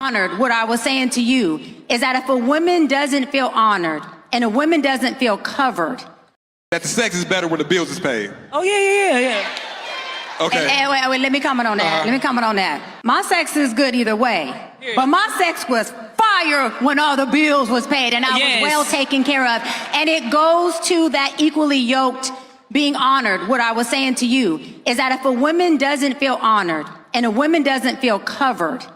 Honored, what I was saying to you is that if a woman doesn't feel honored and a woman doesn't feel covered, that the sex is better when the bills is paid. Oh, yeah. Okay. Wait, let me comment on that. Let me comment on that. My sex is good either way, but my sex was fire when all the bills was paid and I was well taken care of. And it goes to that equally yoked being honored. What I was saying to you is that if a woman doesn't feel honored and a woman doesn't feel covered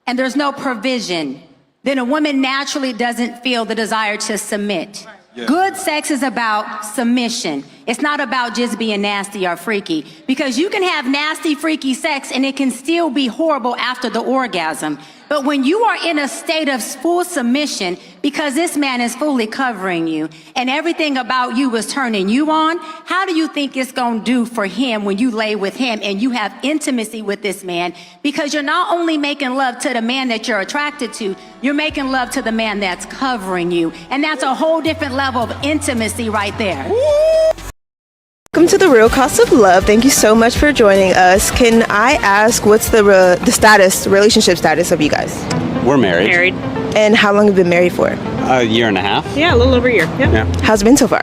and there's no provision, then a woman naturally doesn't feel the desire to submit. Yeah. Good sex is about submission. It's not about just being nasty or freaky, because you can have nasty, freaky sex and it can still be horrible after the orgasm. But when you are in a state of full submission, because this man is fully covering you and everything about you is turning you on, how do you think it's going to do for him when you lay with him and you have intimacy with this man? Because you're not only making love to the man that you're attracted to, you're making love to the man that's covering you. And that's a whole different level of intimacy right there. Welcome to The Real Cost of Love. Thank you so much for joining us. Can I ask what's the relationship status of you guys? We're married. Married. And how long have you been married for? A year and a half. Yeah, a little over a year. Yeah. How's it been so far?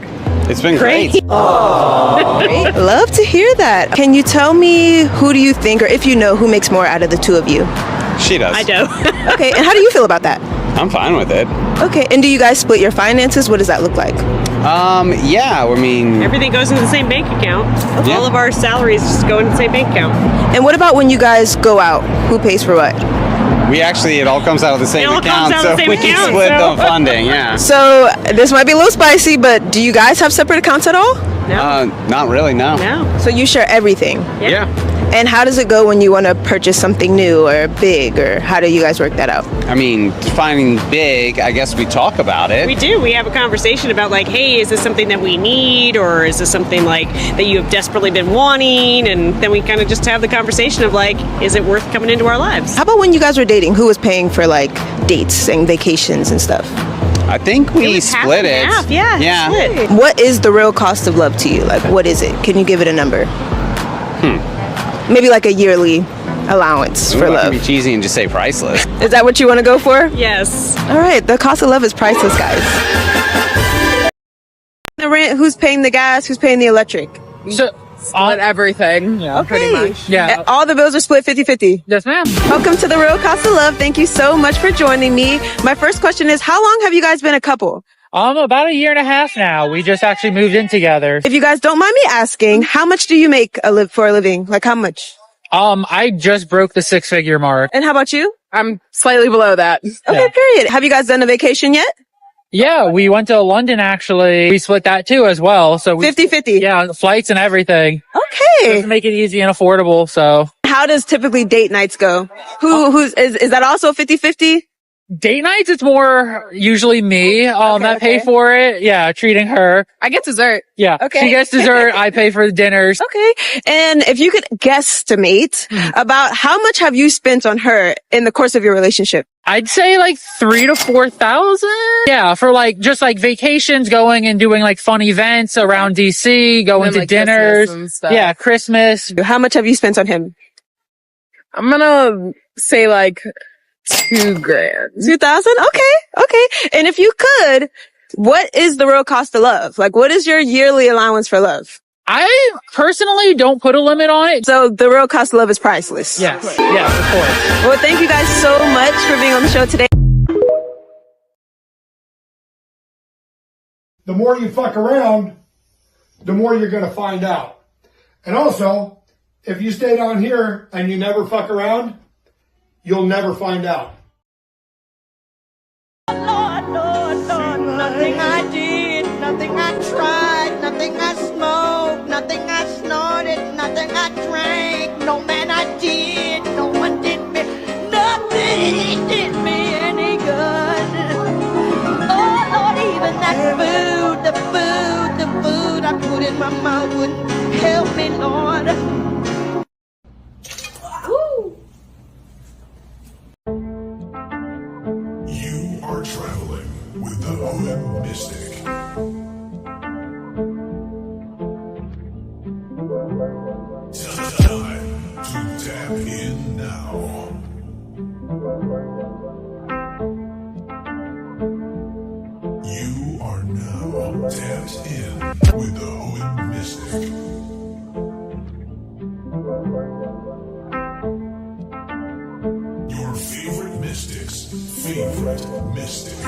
It's been great. Great. Love to hear that. Can you tell me who do you think, or if you know, who makes more out of the two of you? She does. I do. Okay, and how do you feel about that? I'm fine with it. Okay, and do you guys split your finances? What does that look like? Yeah, I mean... Everything goes into the same bank account. Yeah. All of our salaries just go into the same bank account. And what about when you guys go out? Who pays for what? it all comes out of the same account, so we split the funding, yeah. So, this might be a little spicy, but do you guys have separate accounts at all? No. Not really, no. No. So you share everything? Yeah. And how does it go when you want to purchase something new or big, or how do you guys work that out? I mean, defining big, I guess we talk about it. We do. We have a conversation about like, hey, is this something that we need, or is this something like that you have desperately been wanting? And then we kind of just have the conversation of like, is it worth coming into our lives? How about when you guys were dating? Who was paying for like dates and vacations and stuff? I think we split it. Half. Yeah. Split. What is the real cost of love to you? Like, what is it? Can you give it a number? Maybe like a yearly allowance for love. I can be cheesy and just say priceless. Is that what you want to go for? Yes. All right, the cost of love is priceless, guys. The rent, who's paying the gas, who's paying the electric? So, split everything. Yeah, okay. pretty much. Yeah. All the bills are split 50-50. Yes, ma'am. Welcome to The Real Cost of Love. Thank you so much for joining me. My first question is, how long have you guys been a couple? About a year and a half now. We just actually moved in together. If you guys don't mind me asking, how much do you make for a living? Like how much? I just broke the 6-figure mark. And how about you? I'm slightly below that. Okay, period. Have you guys done a vacation yet? Yeah, we went to London actually. We split that too as well. So 50-50. Yeah, flights and everything. Okay. Just to make it easy and affordable, so. How does typically date nights go? Is that also 50-50? Date nights, it's more usually me that pay for it. Yeah, treating her. I get dessert. Yeah. Okay. She gets dessert. I pay for the dinners. Okay. And if you could guesstimate about how much have you spent on her in the course of your relationship? I'd say like 3,000 to 4,000. Yeah, for like just like vacations, going and doing like fun events around DC, going to dinners. Yeah, Christmas. How much have you spent on him? I'm gonna say like $2,000. 2,000? Okay. And if you could, what is the real cost of love? Like, what is your yearly allowance for love? I personally don't put a limit on it. So the real cost of love is priceless. Yes, of course. Well, thank you guys so much for being on the show today. The more you fuck around, the more you're going to find out. And also, if you stay down here and you never fuck around, you'll never find out. Lord, nothing I did, nothing I tried, nothing I smoked, nothing I snorted, nothing I drank, no man I did, no one did me, nothing did me any good. Oh Lord, even that food I put in my mouth wouldn't help me, Lord. You are traveling with the Hood Mystic. Time to tap in now. You are now tapped in with the Hood Mystic. Your favorite mystic's favorite mystic.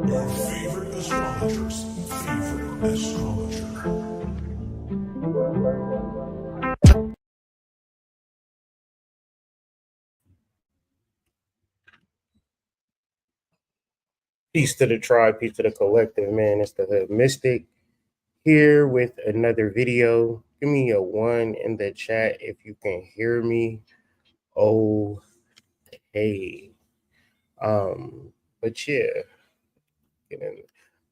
Your favorite astrologer's favorite astrologer. Peace to the tribe, peace to the collective, man. It's the Hood Mystic here with another video. Give me a 1 in the chat if you can hear me. Okay. But yeah,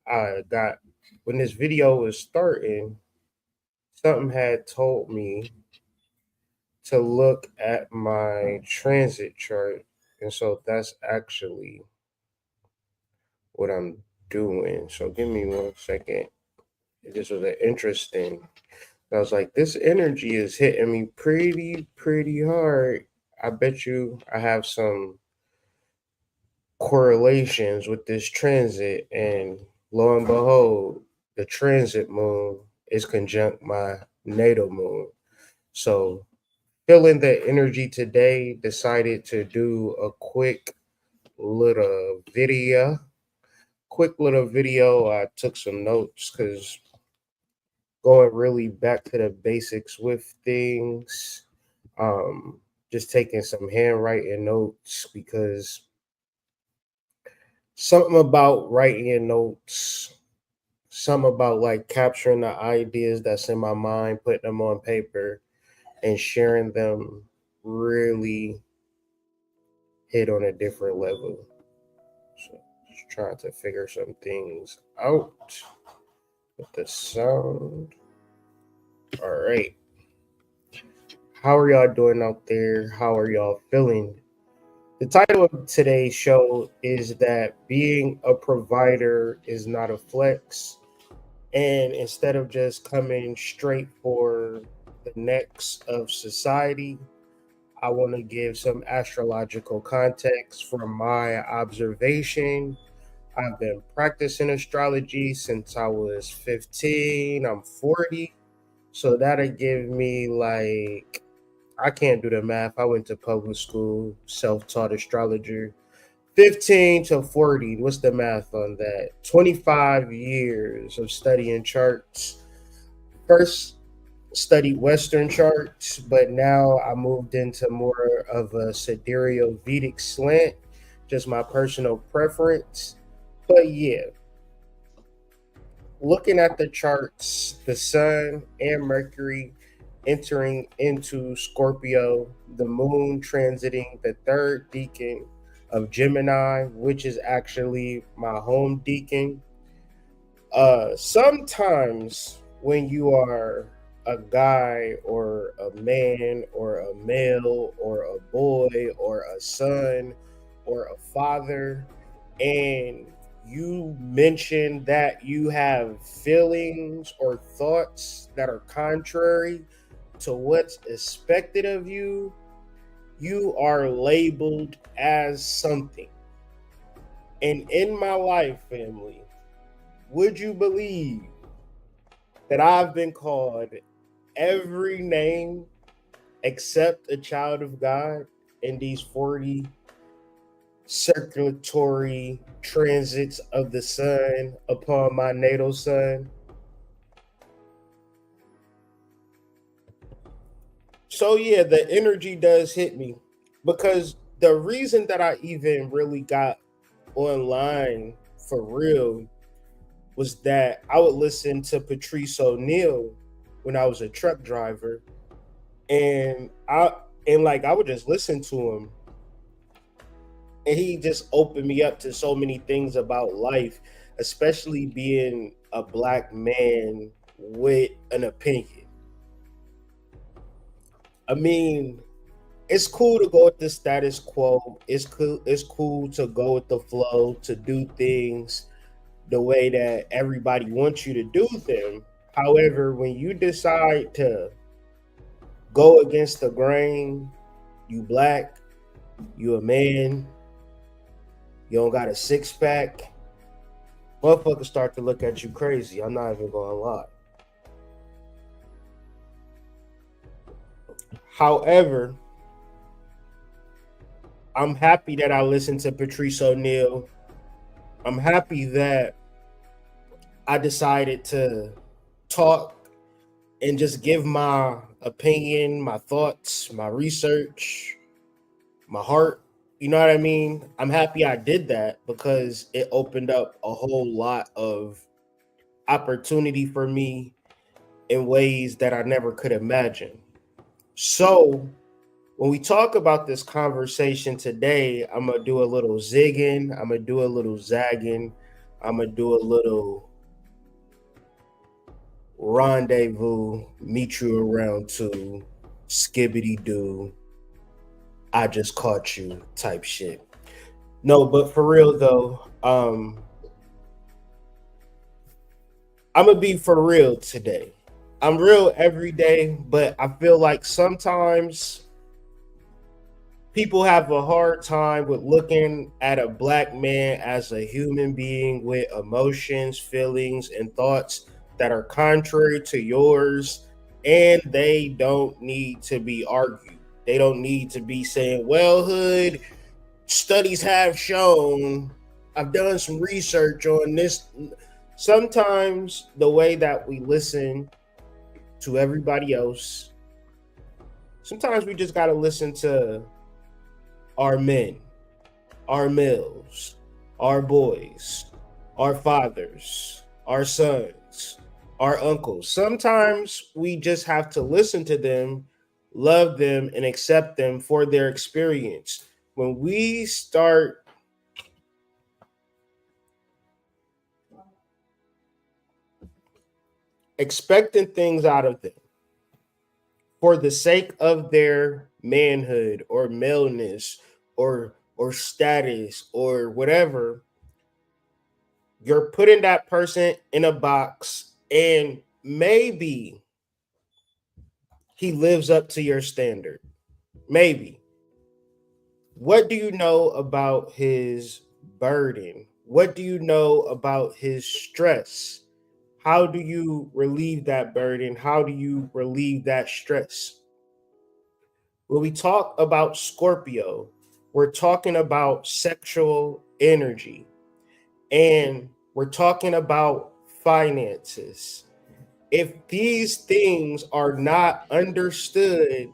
I got, when this video was starting, something had told me to look at my transit chart. And so that's actually what I'm doing. So give me 1 second. This was an interesting. I was like, this energy is hitting me pretty hard. I bet you I have some correlations with this transit, and lo and behold, the transit moon is conjunct my natal moon. So feeling the energy today, decided to do a quick little video. I took some notes because going really back to the basics with things, just taking some handwriting notes, because something about writing notes, something about like capturing the ideas that's in my mind, putting them on paper and sharing them really hit on a different level. So just trying to figure some things out with the sound. All right. How are y'all doing out there? How are y'all feeling? The title of today's show is that being a provider is not a flex. And instead of just coming straight for the necks of society, I want to give some astrological context from my observation. I've been practicing astrology since I was 15. I'm 40. So that'll give me like, I can't do the math. I went to public school, self-taught astrologer. 15 to 40, what's the math on that? 25 years of studying charts. First studied Western charts, but now I moved into more of a sidereal Vedic slant, just my personal preference. But yeah, looking at the charts, the sun and Mercury entering into Scorpio, the moon transiting the third decan of Gemini, which is actually my home decan. Sometimes when you are a guy or a man or a male or a boy or a son or a father, and you mention that you have feelings or thoughts that are contrary to what's expected of you, you are labeled as something. And in my life, family, would you believe that I've been called every name except a child of God in these 40 circulatory transits of the sun upon my natal sun? So yeah, the energy does hit me, because the reason that I even really got online for real was that I would listen to Patrice O'Neal when I was a truck driver, and I would just listen to him, and he just opened me up to so many things about life, especially being a Black man with an opinion. I mean, it's cool to go with the status quo. It's cool to go with the flow, to do things the way that everybody wants you to do them. However, when you decide to go against the grain, you black, you a man, you don't got a six pack, motherfuckers start to look at you crazy. I'm not even gonna lie. However, I'm happy that I listened to Patrice O'Neal. I'm happy that I decided to talk and just give my opinion, my thoughts, my research, my heart. You know what I mean? I'm happy I did that because it opened up a whole lot of opportunity for me in ways that I never could imagine. So when we talk about this conversation today, I'm going to do a little zigging. I'm going to do a little zagging. I'm going to do a little rendezvous, meet you around to skibbity doo, I just caught you type shit. No, but for real though, I'm gonna be for real today. I'm real every day, but I feel like sometimes people have a hard time with looking at a black man as a human being with emotions, feelings, and thoughts that are contrary to yours, and they don't need to be argued. They don't need to be saying, well, hood, studies have shown, I've done some research on this. Sometimes the way that we listen to everybody else, sometimes we just got to listen to our men, our males, our boys, our fathers, our sons, our uncles. Sometimes we just have to listen to them, love them, and accept them for their experience. When we start expecting things out of them for the sake of their manhood or maleness or status or whatever, you're putting that person in a box, and maybe he lives up to your standard. Maybe. What do you know about his burden? What do you know about his stress? How do you relieve that burden? How do you relieve that stress? When we talk about Scorpio, we're talking about sexual energy, and we're talking about finances. If these things are not understood,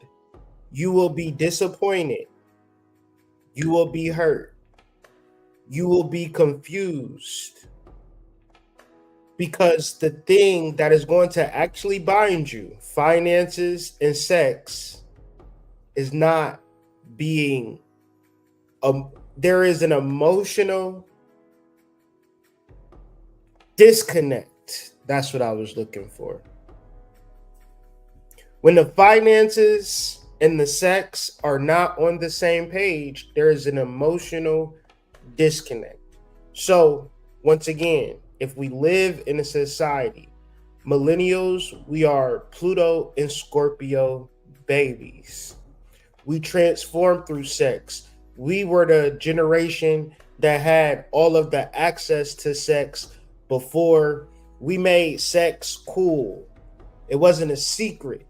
you will be disappointed. You will be hurt. You will be confused. Because the thing that is going to actually bind you, finances and sex, is not being, there is an emotional disconnect. That's what I was looking for. When the finances and the sex are not on the same page, there is an emotional disconnect. So once again, if we live in a society, millennials, we are Pluto and Scorpio babies. We transformed through sex. We were the generation that had all of the access to sex before we made sex cool. It wasn't a secret.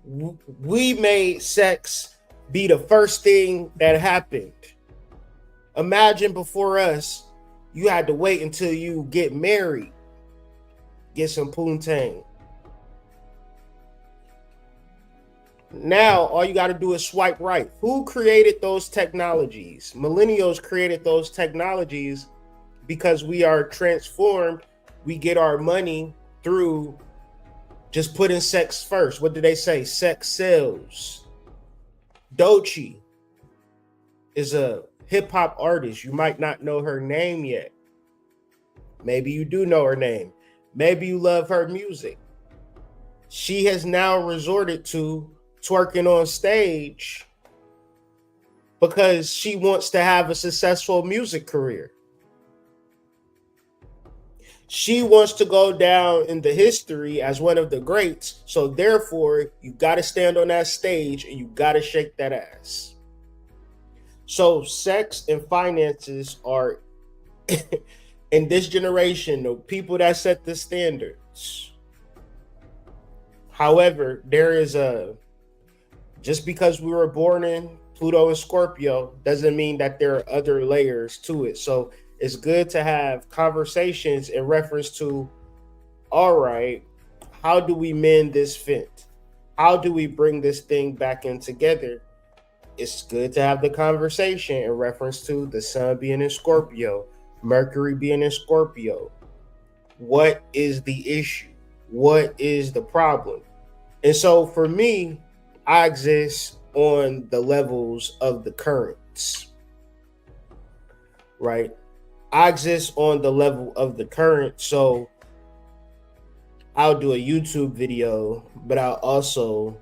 We made sex be the first thing that happened. Imagine before us, you had to wait until you get married, get some poontang. Now, all you got to do is swipe right. Who created those technologies? Millennials created those technologies because we are transformed. We get our money through just putting sex first. What did they say? Sex sells. Doechii is a hip hop artist. You might not know her name yet. Maybe you do know her name. Maybe you love her music. She has now resorted to twerking on stage because she wants to have a successful music career. She wants to go down in the history as one of the greats. So therefore, you got to stand on that stage and you got to shake that ass. So sex and finances are in this generation the people that set the standards. However, there is just because we were born in Pluto and Scorpio doesn't mean that there are other layers to it. So it's good to have conversations in reference to, all right, how do we mend this fence? How do we bring this thing back in together? It's good to have the conversation in reference to the sun being in Scorpio, Mercury being in Scorpio. What is the issue? What is the problem? And so for me, I exist on the levels of the currents, right? I exist on the level of the current. So I'll do a YouTube video, but I'll also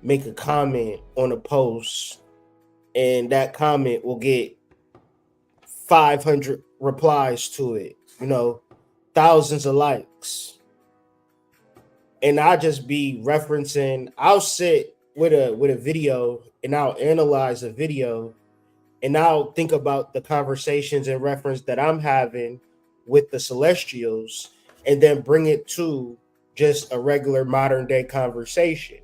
make a comment on a post, and that comment will get 500 replies to it, thousands of likes. And I'll just be referencing, I'll sit with a video and I'll analyze a video and I'll think about the conversations and reference that I'm having with the celestials and then bring it to just a regular modern day conversation.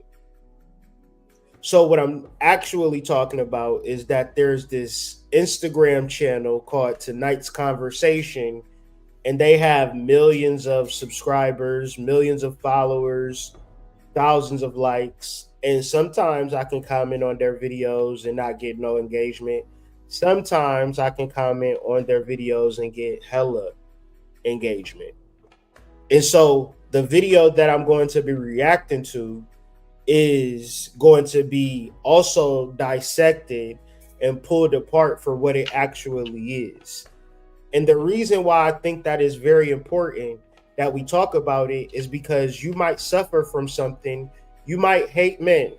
So what I'm actually talking about is that there's this Instagram channel called Tonight's Conversation, and they have millions of subscribers, millions of followers, thousands of likes. And sometimes I can comment on their videos and not get no engagement. Sometimes I can comment on their videos and get hella engagement. And so the video that I'm going to be reacting to is going to be also dissected and pulled apart for what it actually is. And the reason why I think that is very important that we talk about it is because you might suffer from something. You might hate men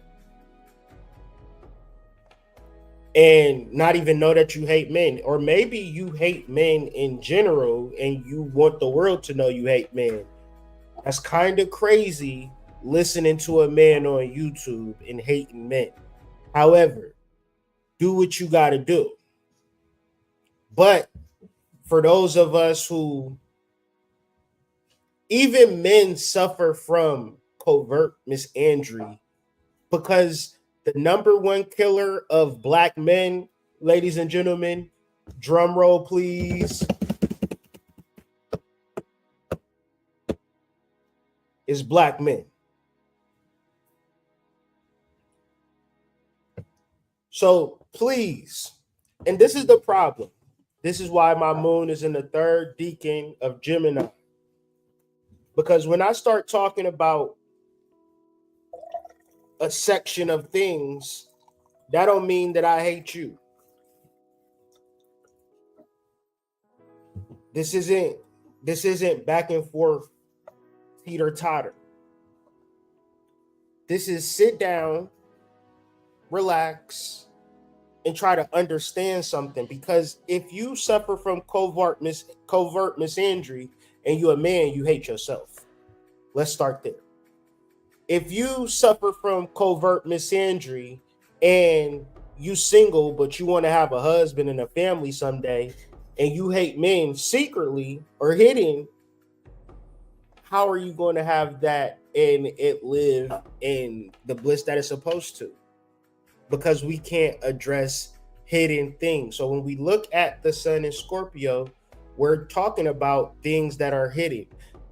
and not even know that you hate men. Or maybe you hate men in general and you want the world to know you hate men. That's kind of crazy, listening to a man on YouTube and hating men. However, do what you got to do. But for those of us who, even men suffer from covert misandry, because the number one killer of black men, ladies and gentlemen, drum roll please, is black men. So please, and this is the problem. This is why my moon is in the third decan of Gemini. Because when I start talking about a section of things, that don't mean that I hate you. This isn't back and forth, teeter totter. This is sit down, relax, and try to understand something. Because if you suffer from covert misandry and you're a man, you hate yourself. Let's start there. If you suffer from covert misandry and you single, but you want to have a husband and a family someday, and you hate men secretly or hidden, how are you going to have that and it live in the bliss that it's supposed to? Because we can't address hidden things. So when we look at the sun in Scorpio, we're talking about things that are hidden,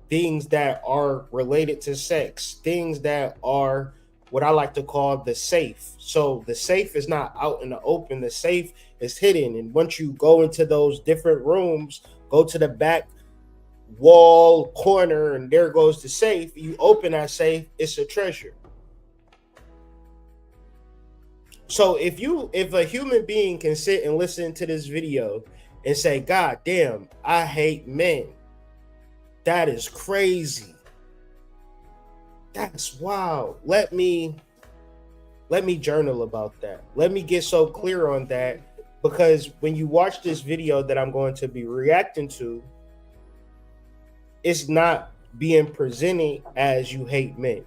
things that are related to sex, things that are what I like to call the safe. So the safe is not out in the open, the safe is hidden. And once you go into those different rooms, go to the back wall corner, and there goes the safe. You open that safe, it's a treasure. So if a human being can sit and listen to this video and say, God damn, I hate men, that is crazy. That's wild. Let me journal about that. Let me get so clear on that, because when you watch this video that I'm going to be reacting to, it's not being presented as you hate men.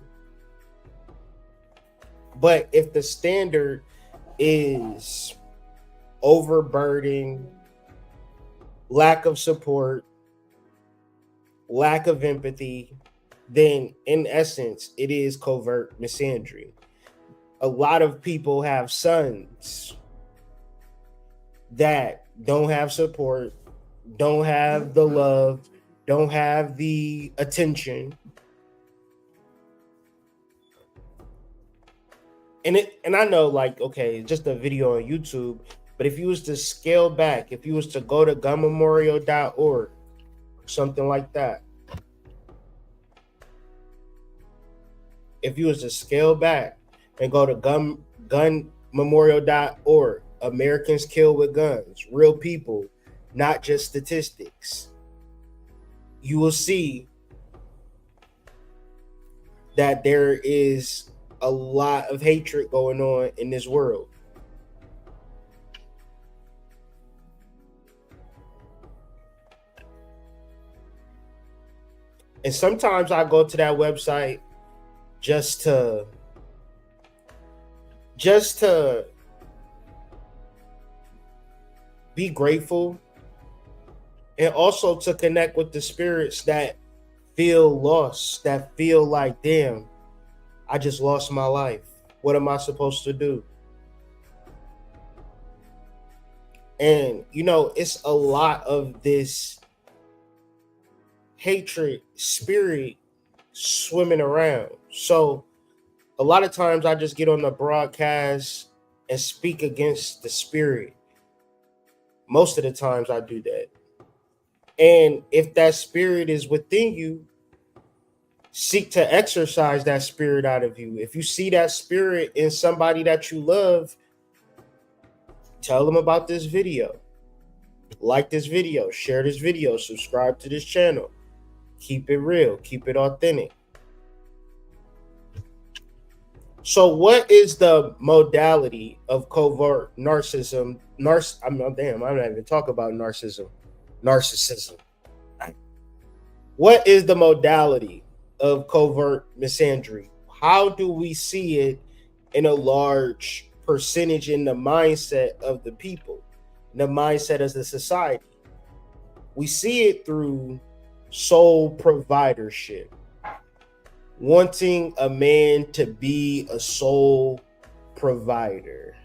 But if the standard is overburden, lack of support, lack of empathy, then in essence, it is covert misandry. A lot of people have sons that don't have support, don't have the love, don't have the attention. And I know, like, okay, just a video on YouTube, but if you was to scale back, if you was to go to gunmemorial.org, something like that, if you was to scale back and go to gunmemorial.org, Americans killed with guns, real people, not just statistics, you will see that there is a lot of hatred going on in this world. And sometimes I go to that website just to be grateful, and also to connect with the spirits that feel lost, that feel like, damn, I just lost my life. What am I supposed to do? And, you know, it's a lot of this hatred spirit swimming around. So a lot of times I just get on the broadcast and speak against the spirit. Most of the times I do that. And if that spirit is within you, seek to exercise that spirit out of you. If you see that spirit in somebody that you love, tell them about this video. Like this video, share this video, subscribe to this channel. Keep it real, keep it authentic. So what is the modality of covert narcissism? I'm not even talking about narcissism. What is the modality of covert misandry? How do we see it in a large percentage in the mindset of the people, in the mindset of the society? We see it through sole providership, wanting a man to be a sole provider.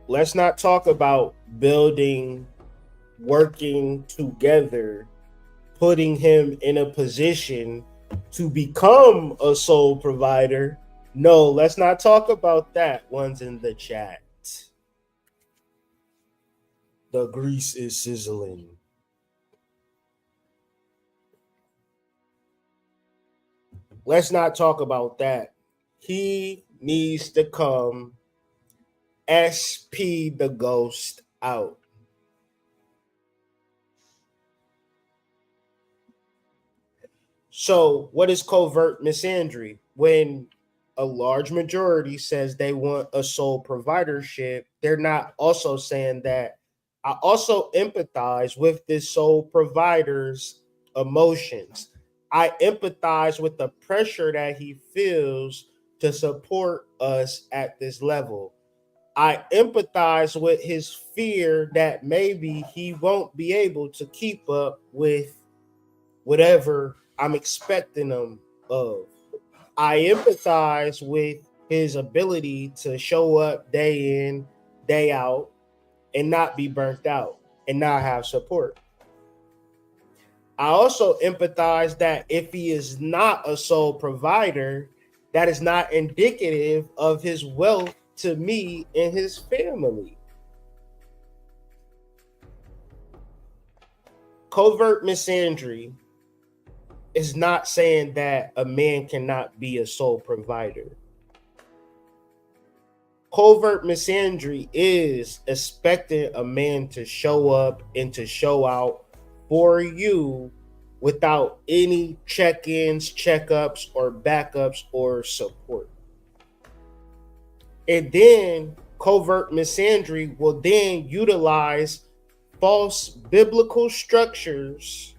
Let's not talk about building, working together, putting him in a position to become a sole provider. No, let's not talk about that. One's in the chat. The grease is sizzling. Let's not talk about that. He needs to come SP the ghost out. So what is covert misandry? When a large majority says they want a sole providership, they're not also saying that I also empathize with this sole provider's emotions. I empathize with the pressure that he feels to support us at this level. I empathize with his fear that maybe he won't be able to keep up with whatever I'm expecting him of. I empathize with his ability to show up day in, day out, and not be burnt out and not have support. I also empathize that if he is not a sole provider, that is not indicative of his wealth to me and his family. Covert misandry is not saying that a man cannot be a sole provider. Covert misandry is expecting a man to show up and to show out for you without any check-ins, checkups, or backups or support. And then covert misandry will then utilize false biblical structures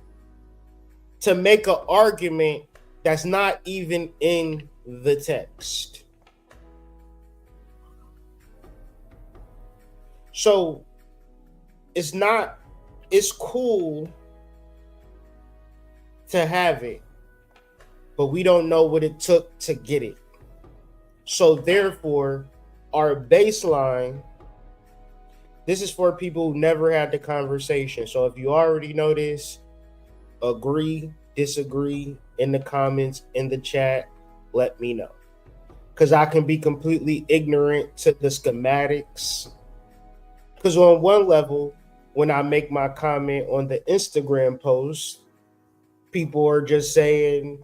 to make an argument that's not even in the text. So it's cool to have it, but we don't know what it took to get it. So therefore, our baseline, this is for people who never had the conversation. So if you already know this, agree, disagree in the comments, in the chat, let me know. Because I can be completely ignorant to the schematics. Because on one level, when I make my comment on the Instagram post, people are just saying,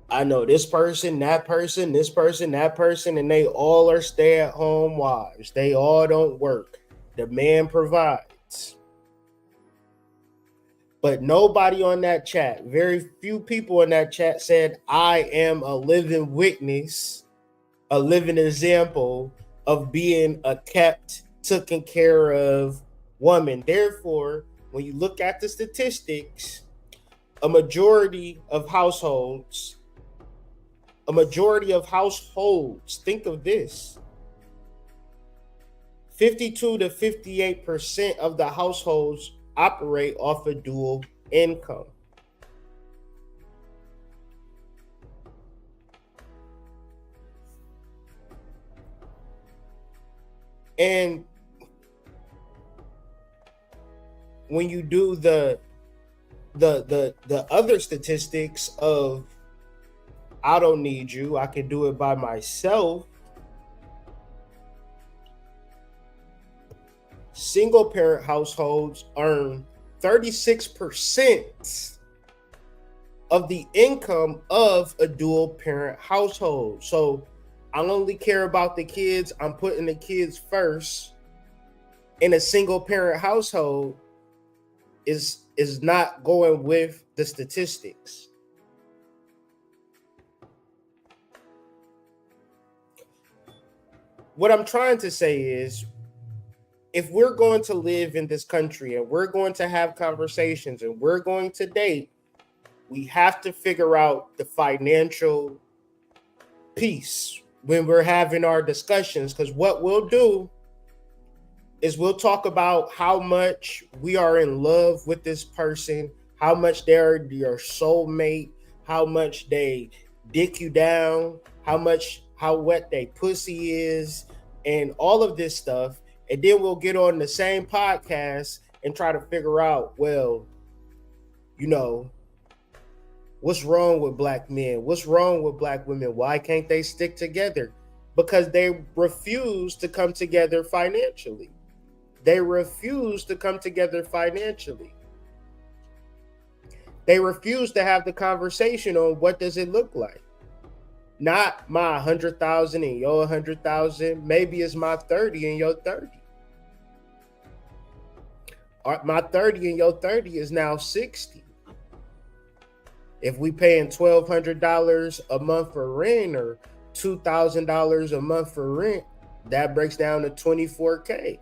I know this person, that person, this person, that person, and they all are stay-at-home wives. They all don't work. The man provides. But nobody on that chat, very few people in that chat said, I am a living witness, a living example of being a kept, taken care of woman. Therefore, when you look at the statistics, a majority of households, think of this, 52 to 58% of the households operate off a dual income. And when you do the other statistics of I don't need you, I can do it by myself, single parent households earn 36% of the income of a dual parent household. So I only care about the kids. I'm putting the kids first. In a single parent household is not going with the statistics. What I'm trying to say is, if we're going to live in this country and we're going to have conversations and we're going to date, we have to figure out the financial piece when we're having our discussions, because what we'll do is we'll talk about how much we are in love with this person, how much they're your soulmate, how much they dick you down, how wet they pussy is, and all of this stuff. And then we'll get on the same podcast and try to figure out, well, you know, what's wrong with black men? What's wrong with black women? Why can't they stick together? Because they refuse to come together financially. They refuse to come together financially. They refuse to have the conversation on what does it look like. Not my 100,000 and your 100,000. Maybe it's my 30 and your 30. My 30 and your 30 is now 60. If we paying $1,200 a month for rent or $2,000 a month for rent, that breaks down to $24K,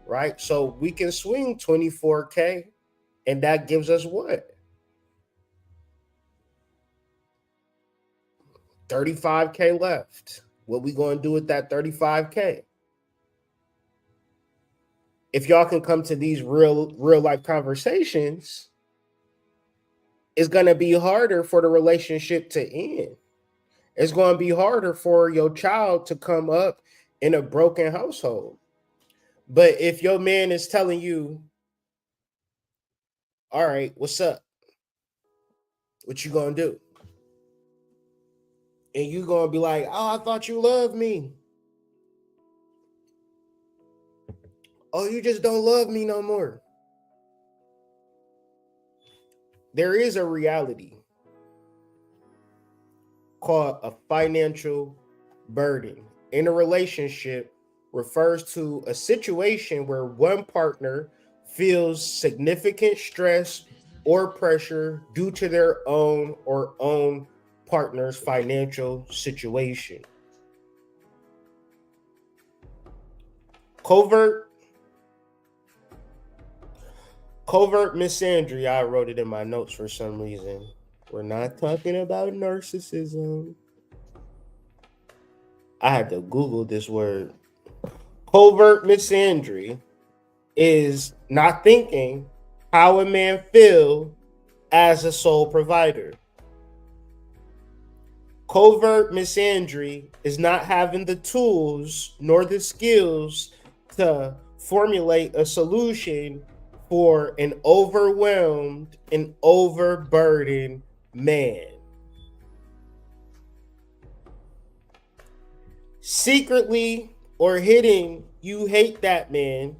right? So we can swing $24K, and that gives us what? $35K left. What we going to do with that $35K? If y'all can come to these real life conversations, it's going to be harder for the relationship to end. It's going to be harder for your child to come up in a broken household. But if your man is telling you, all right, what's up? What you going to do? And you going to be like, oh, I thought you loved me. Oh, you just don't love me no more. There is a reality called a financial burden. In a relationship refers to a situation where one partner feels significant stress or pressure due to their own partner's financial situation. Covert misandry. I wrote it in my notes for some reason. We're not talking about narcissism. I had to Google this word. Covert misandry is not thinking how a man feel as a sole provider. Covert misandry is not having the tools nor the skills to formulate a solution for an overwhelmed and overburdened man. Secretly or hidden, you hate that man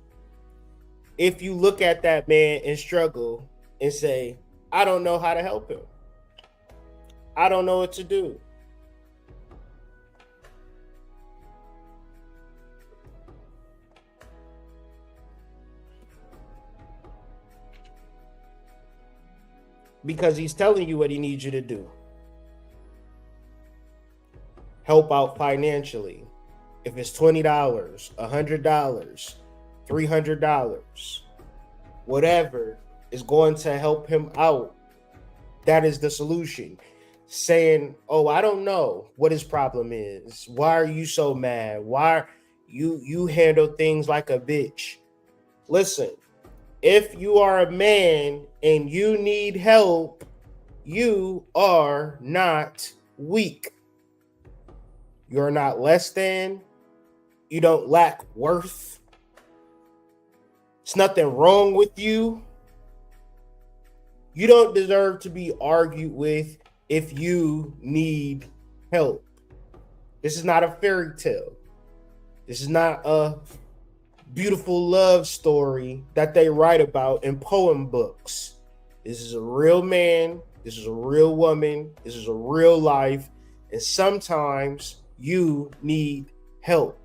if you look at that man and struggle and say, I don't know how to help him. I don't know what to do. Because he's telling you what he needs you to do. Help out financially. If it's $20, $100, $300, whatever is going to help him out, that is the solution. Saying, oh, I don't know what his problem is. Why are you so mad? Why you handle things like a bitch? Listen, if you are a man and you need help, you are not weak. You're not less than. You don't lack worth. There's nothing wrong with you. You don't deserve to be argued with if you need help. This is not a fairy tale. This is not a beautiful love story that they write about in poem books. This is a real man. This is a real woman. This is a real life. And sometimes you need help.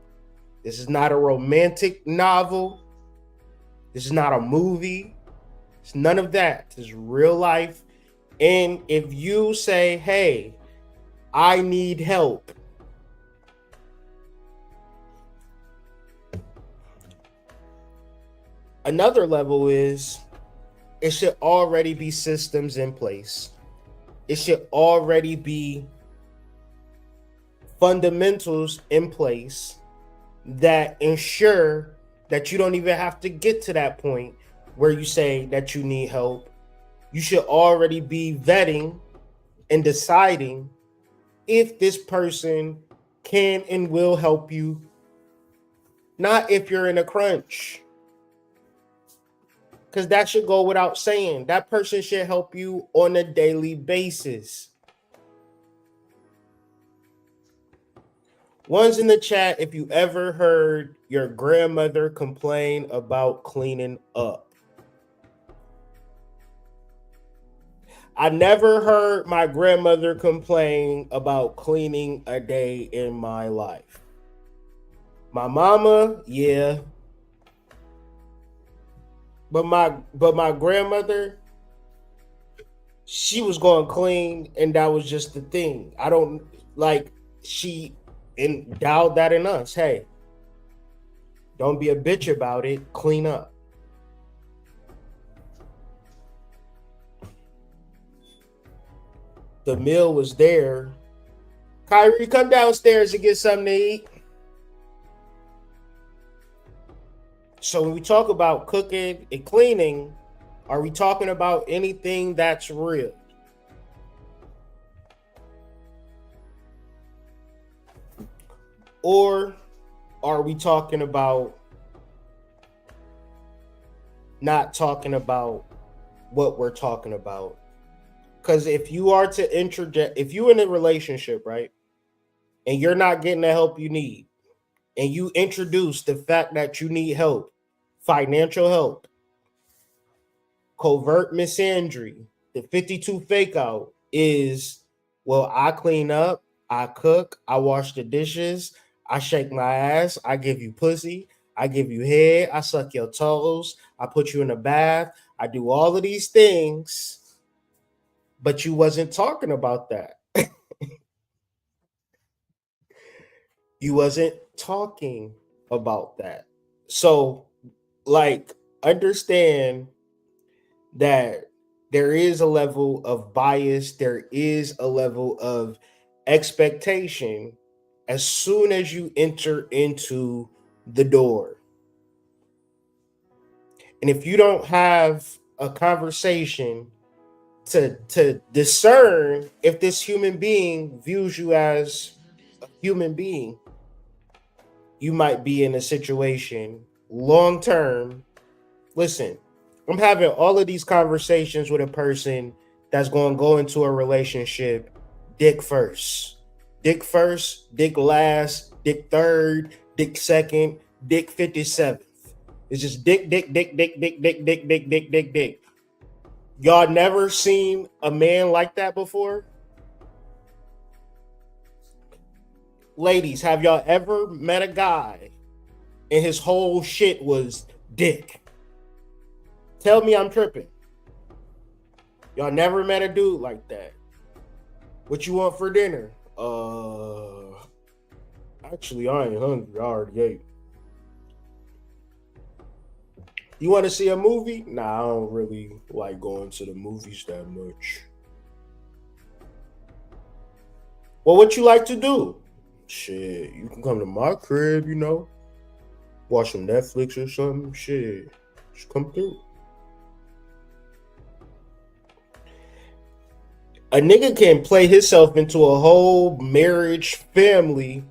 This is not a romantic novel. This is not a movie. It's none of that. This is real life. And if you say, hey, I need help, another level is it should already be systems in place. It should already be fundamentals in place that ensure that you don't even have to get to that point where you say that you need help. You should already be vetting and deciding if this person can and will help you, not if you're in a crunch. Because that should go without saying. That person should help you on a daily basis. One's in the chat if you ever heard your grandmother complain about cleaning up. I never heard my grandmother complain about cleaning a day in my life. My mama, yeah. But my grandmother, she was going clean, and that was just the thing. I don't like, she endowed that in us. Hey, don't be a bitch about it. Clean up. The meal was there. Kyrie, come downstairs and get something to eat. So when we talk about cooking and cleaning, are we talking about anything that's real? Or are we talking about not talking about what we're talking about? Because if you are to interject, if you're in a relationship, right, and you're not getting the help you need, and you introduce the fact that you need help, financial help, covert misandry, the 52 fake out is, well, I clean up, I cook, I wash the dishes, I shake my ass, I give you pussy, I give you head, I suck your toes, I put you in a bath, I do all of these things, but you wasn't talking about that. You wasn't talking about that. So, like, understand that there is a level of bias, there is a level of expectation as soon as you enter into the door. And if you don't have a conversation to discern if this human being views you as a human being, you might be in a situation long term. Listen, I'm having all of these conversations with a person that's going to go into a relationship dick first. Dick first, dick last, dick third, dick second, dick 57th. It's just dick, dick, dick, dick, dick, dick, dick, dick, dick, dick, dick. Y'all never seen a man like that before? Ladies, have y'all ever met a guy and his whole shit was dick? Tell me I'm tripping. Y'all never met a dude like that. What you want for dinner? Actually, I ain't hungry. I already ate. You want to see a movie? Nah, I don't really like going to the movies that much. Well, what you like to do? Shit, you can come to my crib, you know. Watch some Netflix or something. Shit, just come through. A nigga can play himself into a whole marriage family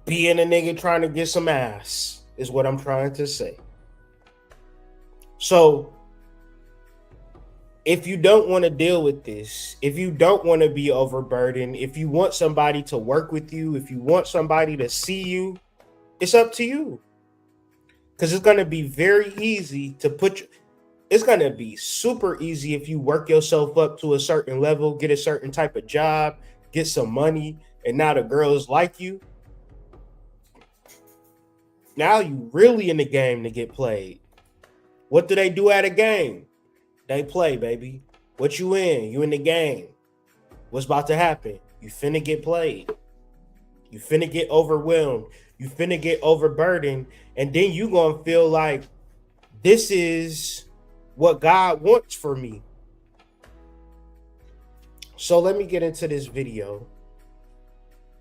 being a nigga trying to get some ass, is what I'm trying to say. So, if you don't want to deal with this, if you don't want to be overburdened, if you want somebody to work with you, if you want somebody to see you, it's up to you. Because it's going to be very easy to it's going to be super easy if you work yourself up to a certain level, get a certain type of job, get some money, and now the girls like you. Now you really in the game to get played. What do they do at a game? They play, baby. What you in? You in the game. What's about to happen? You finna get played. You finna get overwhelmed. You finna get overburdened. And then you gonna feel like this is what God wants for me. So let me get into this video.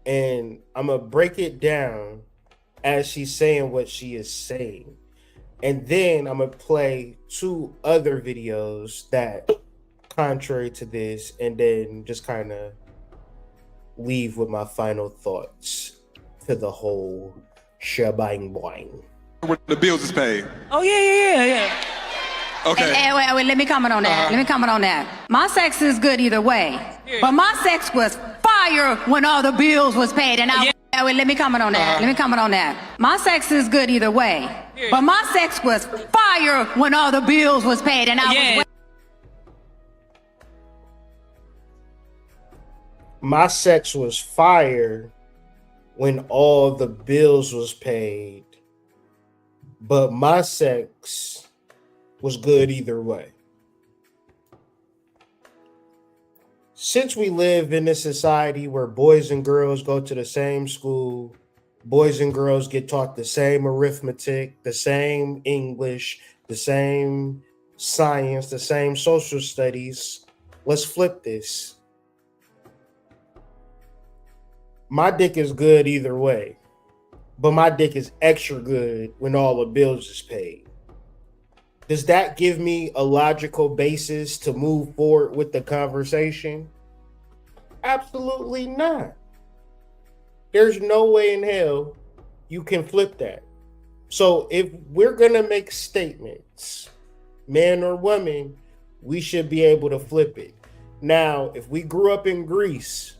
And I'm gonna break it down as she's saying what she is saying. And then I'm going to play 2 other videos that contrary to this, and then just kind of leave with my final thoughts to the whole shebang boing. When the bills is paid. Oh, yeah. Okay. Wait, let me comment on that. Let me comment on that. My sex is good either way, but my sex was fire when all the bills was paid, and wait, let me comment on that. Let me comment on that. My sex is good either way, but my sex was fire when all the bills was paid, and I was. My sex was fire when all the bills was paid, but my sex was good either way. Since we live in a society where boys and girls go to the same school, boys and girls get taught the same arithmetic, the same English, the same science, the same social studies, let's flip this. My dick is good either way, but my dick is extra good when all the bills is paid. Does that give me a logical basis to move forward with the conversation? Absolutely not. There's no way in hell you can flip that. So if we're going to make statements, man or woman, we should be able to flip it. Now, if we grew up in Greece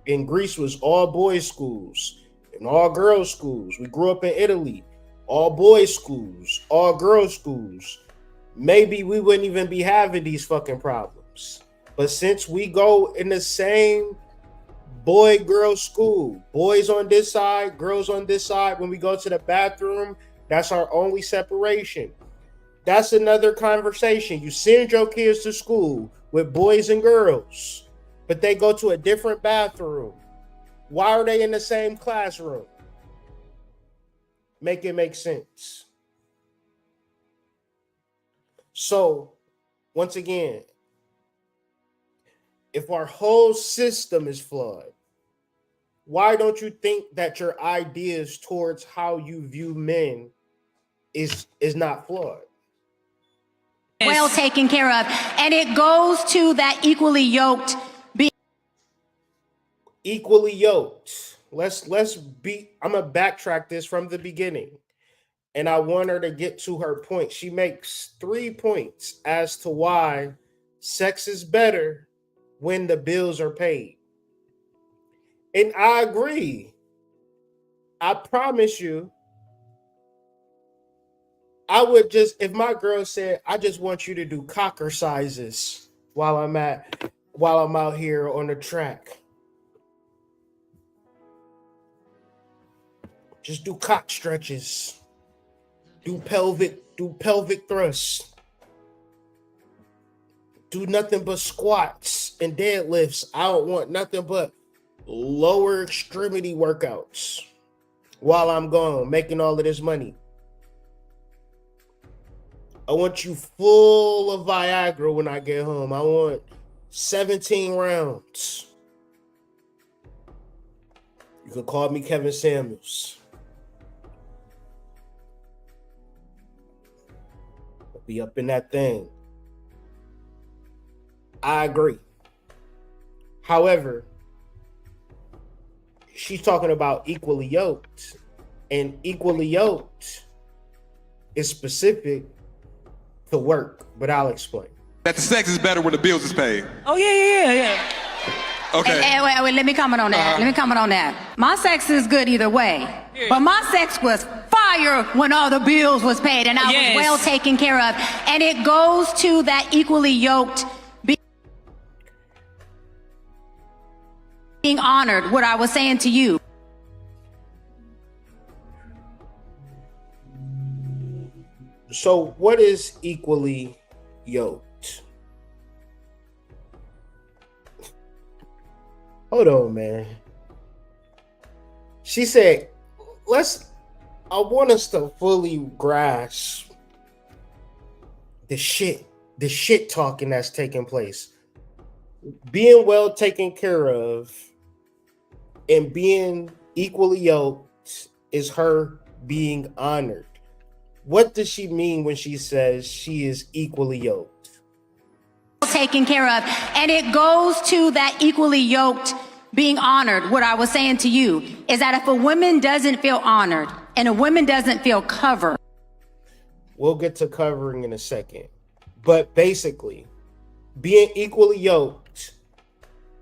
was all boys schools and all girls schools. We grew up in Italy, all boys schools, all girls schools. Maybe we wouldn't even be having these fucking problems. But since we go in the same boy-girl school, boys on this side, girls on this side, when we go to the bathroom, that's our only separation. That's another conversation. You send your kids to school with boys and girls, but they go to a different bathroom. Why are they in the same classroom? make it make sense. So, once again, if our whole system is flawed, why don't you think that your ideas towards how you view men is not flawed? Well taken care of. And it goes to that equally yoked being. Equally yoked. Let's be, I'm gonna backtrack this from the beginning. And I want her to get to her point. She makes 3 points as to why sex is better when the bills are paid. And I agree. I promise you, I would just, if my girl said, I just want you to do cocker sizes while I'm out here on the track. Just do cock stretches. Do pelvic thrusts. Do nothing but squats and deadlifts. I don't want nothing but lower extremity workouts while I'm gone making all of this money. I want you full of Viagra when I get home. I want 17 rounds. You can call me Kevin Samuels. I'll be up in that thing. I agree. However, she's talking about equally yoked, and equally yoked is specific to work, but I'll explain. That the sex is better when the bills is paid. Oh, yeah. Okay. Hey, wait, let me comment on that. Let me comment on that. My sex is good either way. But my sex was fire when all the bills was paid and I was well taken care of. And it goes to that equally yoked being honored, what I was saying to you. So what is equally yoked? Hold on, man. She said, I want us to fully grasp the shit talking that's taking place. Being well taken care of and being equally yoked is her being honored. What does she mean when she says she is equally yoked? Taken care of. And it goes to that equally yoked being honored. What I was saying to you is that if a woman doesn't feel honored and a woman doesn't feel covered. We'll get to covering in a second. But basically, being equally yoked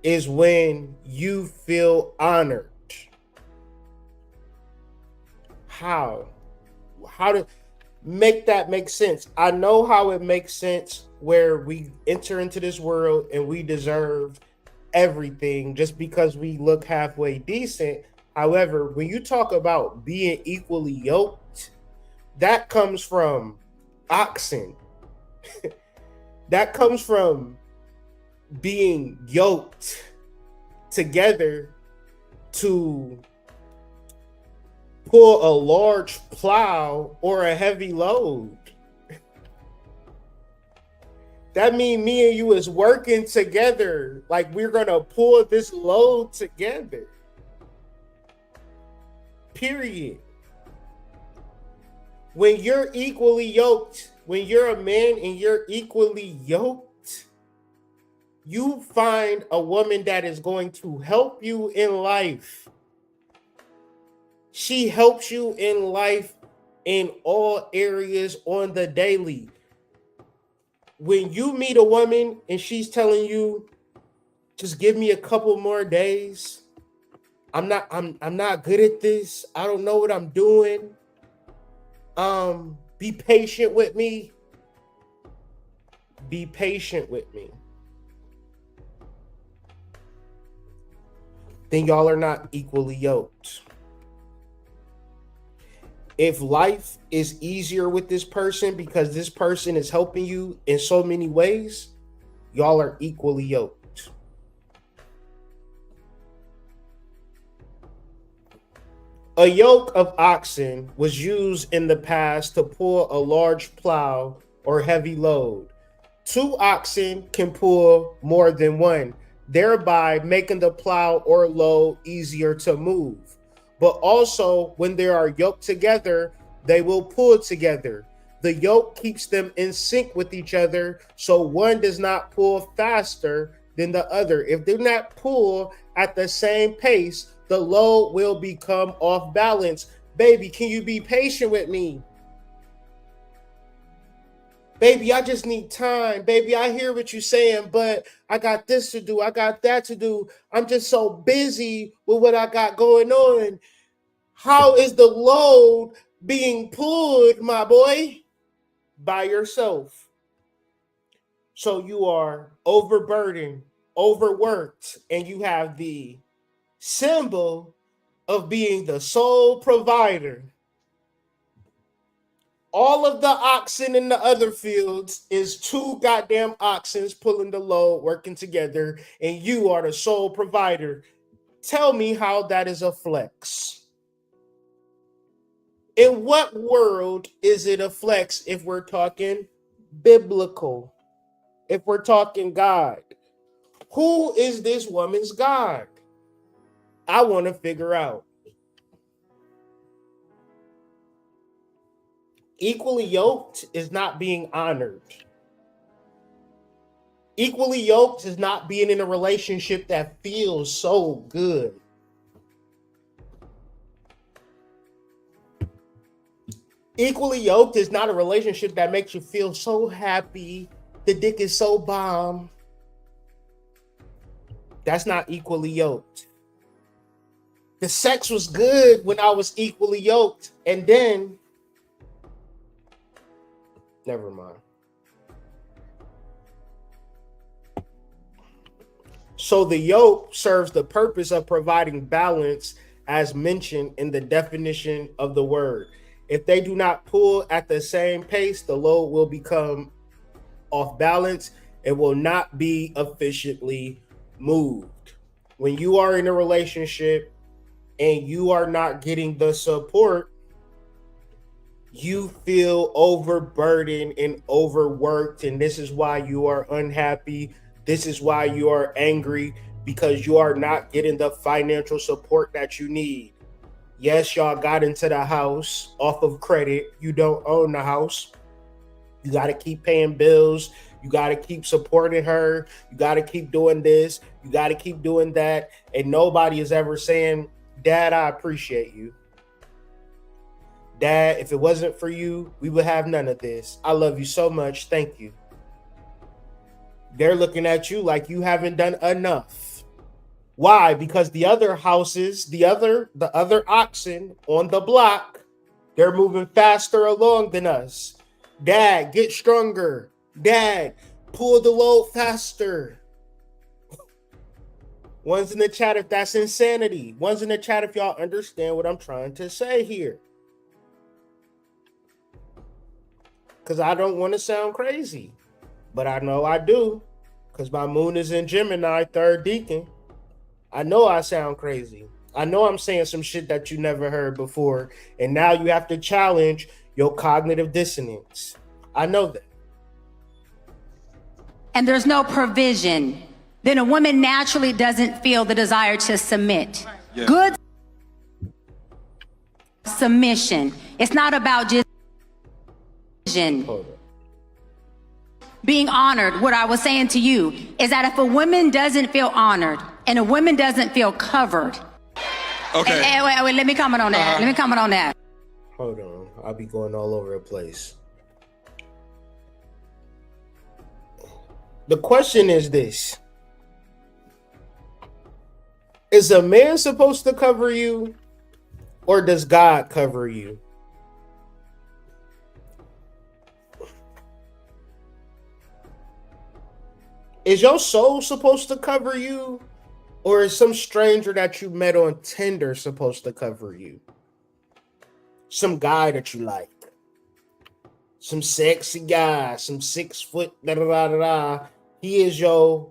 is when you feel honored. How to make that make sense? I know how it makes sense where we enter into this world and we deserve everything just because we look halfway decent. However, when you talk about being equally yoked, that comes from oxen. That comes from being yoked together to pull a large plow or a heavy load. That means me and you is working together, like we're gonna pull this load together. Period. When you're equally yoked, when you're a man and you're equally yoked, you find a woman that is going to help you in life. She helps you in life in all areas on the daily. When you meet a woman and she's telling you, just give me a couple more days. I'm not good at this. I don't know what I'm doing. Be patient with me. Be patient with me. Then y'all are not equally yoked. If life is easier with this person because this person is helping you in so many ways, y'all are equally yoked. A yoke of oxen was used in the past to pull a large plow or heavy load. 2 oxen can pull more than one, thereby making the plow or load easier to move. But also, when they are yoked together, they will pull together. The yoke keeps them in sync with each other, so one does not pull faster than the other. If they do not pull at the same pace, the load will become off balance. Baby, can you be patient with me? Baby, I just need time. Baby, I hear what you're saying, but I got this to do. I got that to do. I'm just so busy with what I got going on. How is the load being pulled, my boy? By yourself. So you are overburdened, overworked, and you have the symbol of being the sole provider. All of the oxen in the other fields is 2 goddamn oxen pulling the load, working together, and you are the sole provider. Tell me how that is a flex. In what world is it a flex if we're talking biblical? If we're talking God? Who is this woman's God? I want to figure out. Equally yoked is not being honored. Equally yoked is not being in a relationship that feels so good. Equally yoked is not a relationship that makes you feel so happy. The dick is so bomb. That's not equally yoked. The sex was good when I was equally yoked, and then never mind. So the yoke serves the purpose of providing balance as mentioned in the definition of the word. If they do not pull at the same pace, the load will become off balance. It will not be efficiently moved. When you are in a relationship and you are not getting the support, you feel overburdened and overworked, and this is why you are unhappy. This is why you are angry, because you are not getting the financial support that you need. Yes, y'all got into the house off of credit. You don't own the house. You got to keep paying bills. You got to keep supporting her. You got to keep doing this. You got to keep doing that. And nobody is ever saying, Dad, I appreciate you. Dad, if it wasn't for you, we would have none of this. I love you so much. Thank you. They're looking at you like you haven't done enough. Why? Because the other houses, the other oxen on the block, they're moving faster along than us. Dad, get stronger. Dad, pull the load faster. One's in the chat if that's insanity. One's in the chat if y'all understand what I'm trying to say here. Because I don't want to sound crazy. But I know I do. Because my moon is in Gemini, 3rd deacon. I know I sound crazy. I know I'm saying some shit that you never heard before. And now you have to challenge your cognitive dissonance. I know that. And there's no provision. Then a woman naturally doesn't feel the desire to submit. Yeah. Good submission. It's not about just being honored. What I was saying to you is that if a woman doesn't feel honored and a woman doesn't feel covered. Okay. Wait, let me comment on that. Let me comment on that. Hold on. I'll be going all over the place. The question is this. Is a man supposed to cover you, or does God cover you? Is your soul supposed to cover you, or is some stranger that you met on Tinder supposed to cover you? Some guy that you like. Some sexy guy, some 6 foot, da-da-da-da-da. He is your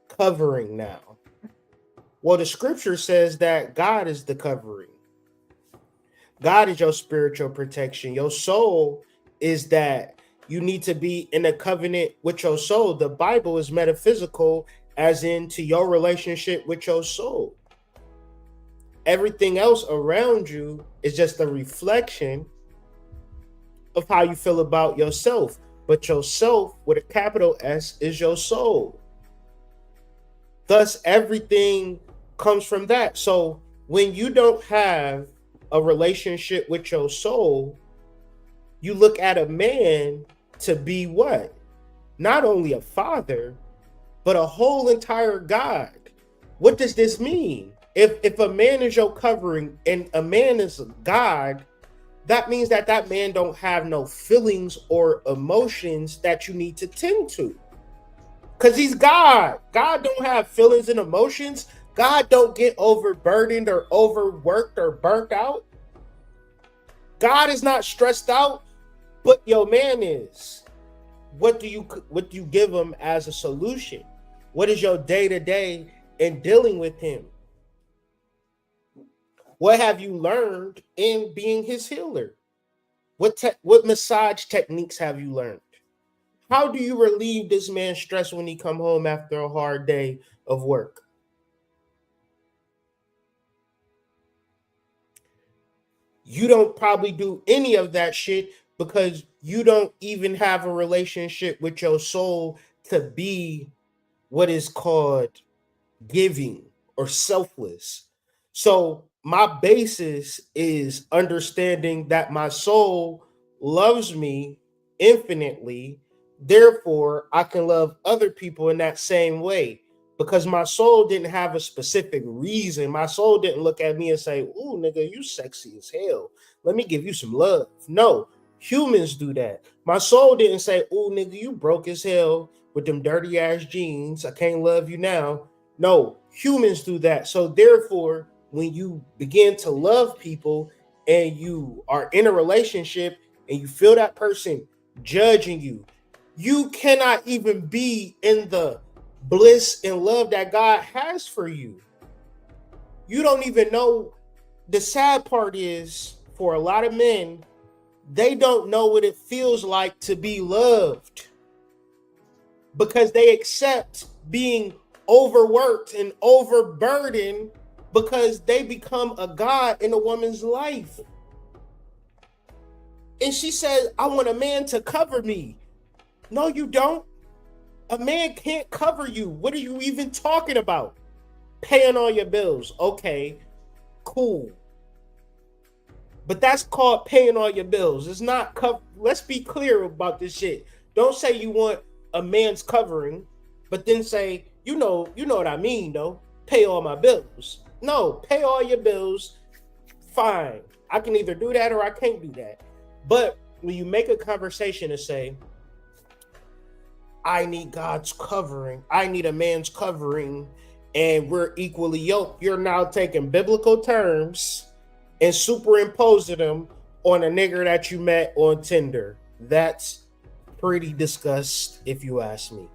covering now. Well, the scripture says that God is the covering. God is your spiritual protection. Your soul is that you need to be in a covenant with your soul. The Bible is metaphysical, as into your relationship with your soul. Everything else around you is just a reflection of how you feel about yourself. But yourself, with a capital S, is your soul. Thus, everything comes from that. So when you don't have a relationship with your soul, you look at a man to be what? Not only a father, but a whole entire God. What does this mean? If a man is your covering and a man is God, that means that that man don't have no feelings or emotions that you need to tend to. Because he's God. God don't have feelings and emotions. God don't get overburdened or overworked or burnt out. God is not stressed out, but your man is. What do you give him as a solution? What is your day-to-day in dealing with him? What have you learned in being his healer? What massage techniques have you learned? How do you relieve this man's stress when he come home after a hard day of work? You don't probably do any of that shit because you don't even have a relationship with your soul to be what is called giving or selfless. So my basis is understanding that my soul loves me infinitely. Therefore, I can love other people in that same way, because my soul didn't have a specific reason. My soul didn't look at me and say, "Ooh, nigga, you sexy as hell. Let me give you some love." No, humans do that. My soul didn't say, "Ooh, nigga, you broke as hell with them dirty ass jeans. I can't love you now." No, humans do that. So therefore, when you begin to love people and you are in a relationship and you feel that person judging you, you cannot even be in the bliss and love that God has for you. You don't even know. The sad part is, for a lot of men, they don't know what it feels like to be loved, because they accept being overworked and overburdened because they become a god in a woman's life. And she said, "I want a man to cover me." No, you don't. A man can't cover you. What are you even talking about? Paying all your bills. Okay, cool. But that's called paying all your bills. It's not let's be clear about this shit. Don't say you want a man's covering, but then say, you know what I mean, though. Pay all my bills. No, pay all your bills. Fine. I can either do that or I can't do that. But when you make a conversation and say, "I need God's covering, I need a man's covering, and we're equally yoked," you're now taking biblical terms and superimposing them on a nigger that you met on Tinder. That's pretty disgusting, if you ask me.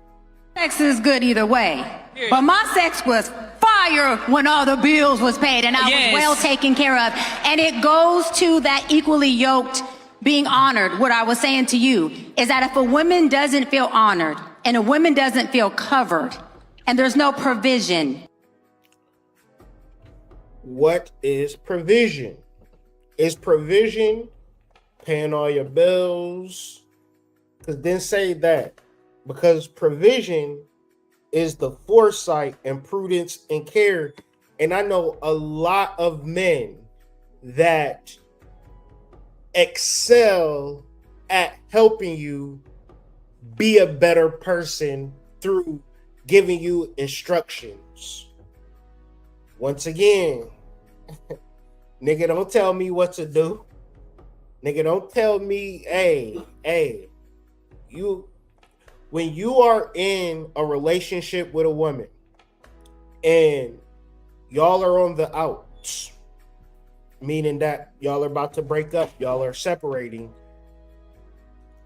Sex is good either way, but my sex was fire when all the bills was paid and I was well taken care of. And it goes to that equally yoked, being honored. What I was saying to you is that if a woman doesn't feel honored and a woman doesn't feel covered and there's no provision. What is provision? Is provision paying all your bills? Because then say that. Because provision is the foresight and prudence and care. And I know a lot of men that excel at helping you be a better person through giving you instructions. Once again, nigga, don't tell me what to do. Nigga, don't tell me, hey, when you are in a relationship with a woman and y'all are on the outs, meaning that y'all are about to break up, y'all are separating,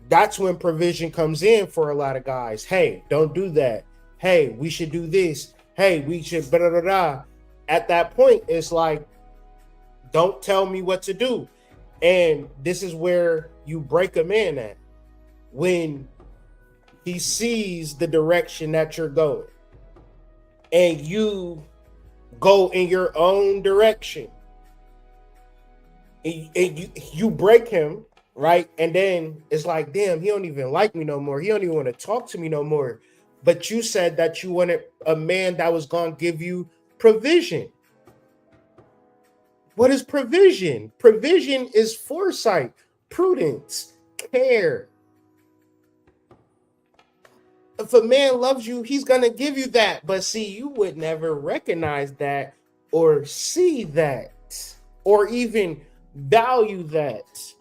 that's when provision comes in for a lot of guys. Hey, don't do that. Hey, we should do this. Hey, we should blah, blah, blah. At that point, it's like, don't tell me what to do. And this is where you break a man at, when he sees the direction that you're going and you go in your own direction, and you break him, right? And then it's like, damn, he don't even like me no more. He don't even want to talk to me no more. But you said that you wanted a man that was going to give you provision. What is provision? Provision is foresight, prudence, care. If a man loves you, he's going to give you that. But see, you would never recognize that or see that or even value that.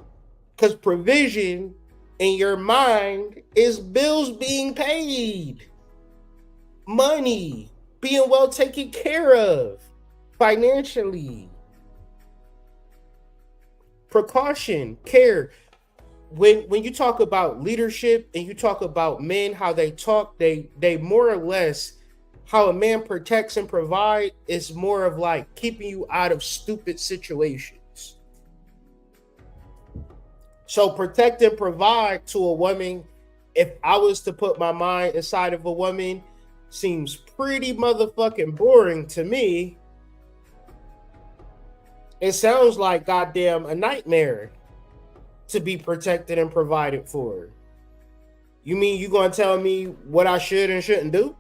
Because provision in your mind is bills being paid, money being well taken care of financially, precaution, care. When you talk about leadership and you talk about men, how they talk, they more or less, how a man protects and provide is more of like keeping you out of stupid situations. So protect and provide to a woman, if I was to put my mind inside of a woman, seems pretty motherfucking boring to me. It sounds like goddamn a nightmare to be protected and provided for. You mean you gonna tell me what I should and shouldn't do?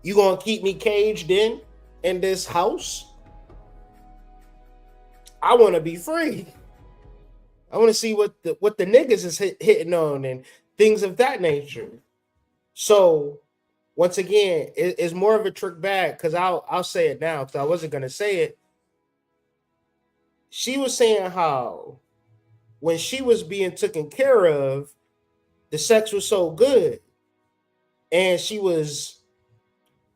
You gonna keep me caged in this house? I want to be free. I want to see what the niggas is hitting on and things of that nature. So once again, it's more of a trick bag, because I'll say it now because I wasn't gonna say it. She was saying how when she was being taken care of, the sex was so good and she was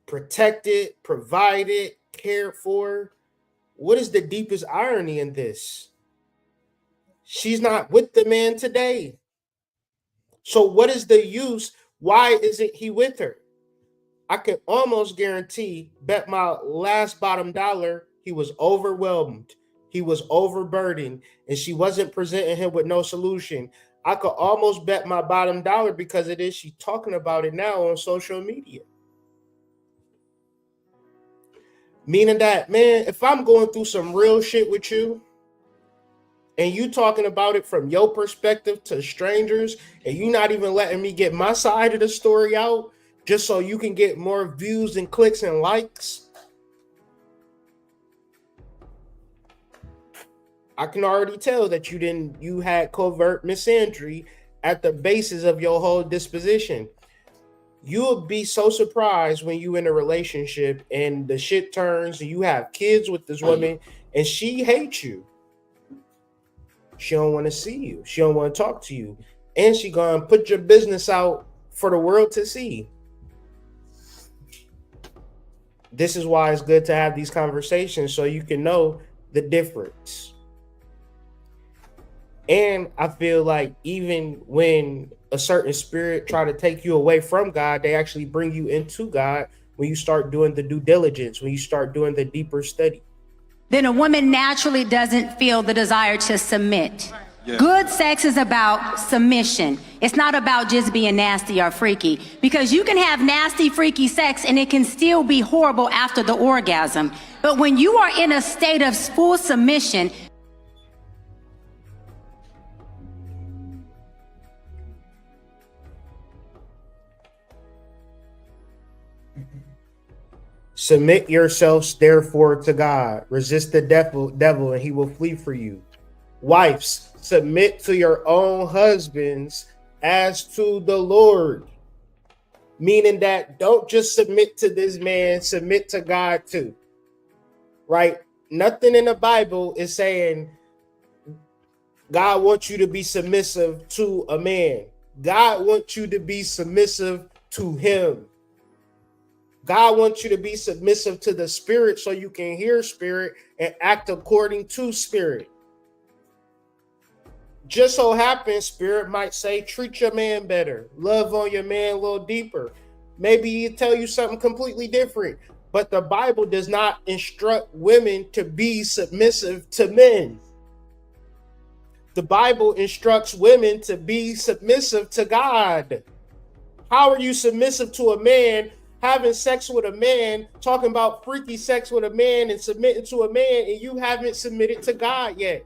protected, provided, cared for. What is the deepest irony in this? She's not with the man today. So what is the use? Why isn't he with her? I can almost guarantee, bet my last bottom dollar, he was overwhelmed. He was overburdened and she wasn't presenting him with no solution. I could almost bet my bottom dollar because it is she's talking about it now on social media. Meaning that, man, if I'm going through some real shit with you and you talking about it from your perspective to strangers and you not even letting me get my side of the story out just so you can get more views and clicks and likes, I can already tell that you had covert misandry at the basis of your whole disposition. You will be so surprised when you in a relationship and the shit turns and you have kids with this woman and she hates you. She don't want to see you. She don't want to talk to you. And she gonna put your business out for the world to see. This is why it's good to have these conversations so you can know the difference. And I feel like even when a certain spirit try to take you away from God, they actually bring you into God when you start doing the due diligence, when you start doing the deeper study. Then a woman naturally doesn't feel the desire to submit. Yeah. Good sex is about submission. It's not about just being nasty or freaky, because you can have nasty, freaky sex and it can still be horrible after the orgasm. But when you are in a state of full submission, submit yourselves therefore to God. Resist the devil and he will flee for you. Wives, submit to your own husbands as to the Lord. Meaning that don't just submit to this man, submit to God too. Right? Nothing in the Bible is saying God wants you to be submissive to a man. God wants you to be submissive to him. God wants you to be submissive to the spirit so you can hear spirit and act according to spirit. Just so happens, spirit might say, treat your man better. Love on your man a little deeper. Maybe he tell you something completely different. But the Bible does not instruct women to be submissive to men. The Bible instructs women to be submissive to God. How are you submissive to a man, having sex with a man, talking about freaky sex with a man and submitting to a man, and you haven't submitted to God yet?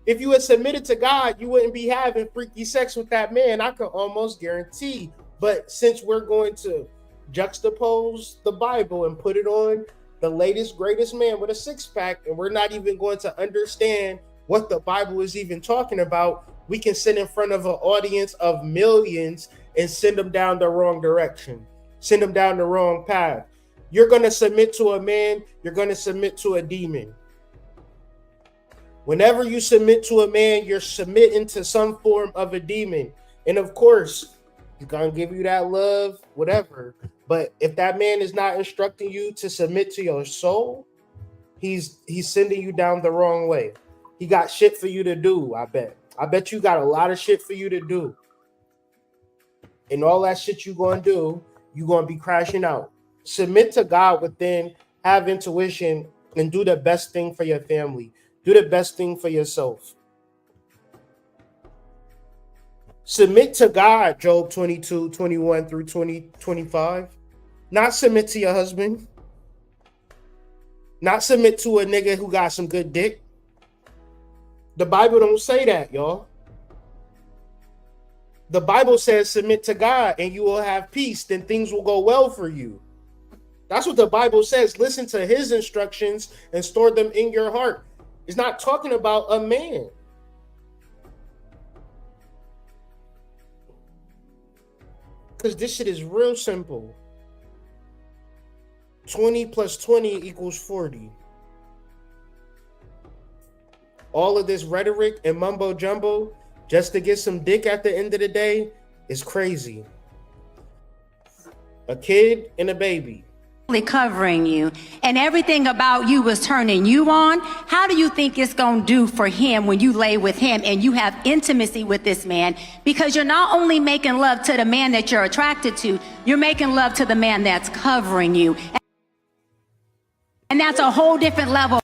If you had submitted to God, you wouldn't be having freaky sex with that man. I can almost guarantee. But since we're going to juxtapose the Bible and put it on the latest, greatest man with a six-pack, and we're not even going to understand what the Bible is even talking about, we can sit in front of an audience of millions and send them down the wrong direction, send them down the wrong path. You're going to submit to a man, you're going to submit to a demon. Whenever you submit to a man, you're submitting to some form of a demon. And of course, he's going to give you that love, whatever. But if that man is not instructing you to submit to your soul, he's sending you down the wrong way. He got shit for you to do, I bet. I bet you got a lot of shit for you to do. And all that shit you're going to do, you're going to be crashing out. Submit to God within, have intuition, and do the best thing for your family. Do the best thing for yourself. Submit to God, Job 22:21 through 25. Not submit to your husband. Not submit to a nigga who got some good dick. The Bible don't say that, y'all. The Bible says submit to God and you will have peace, then things will go well for you. That's what the Bible says. Listen to his instructions and store them in your heart. It's not talking about a man. Because this shit is real simple. 20 plus 20 equals 40. All of this rhetoric and mumbo jumbo just to get some dick at the end of the day is crazy. A kid and a baby. Covering you, and everything about you was turning you on. How do you think it's gonna do for him when you lay with him and you have intimacy with this man? Because you're not only making love to the man that you're attracted to, you're making love to the man that's covering you. And that's a whole different level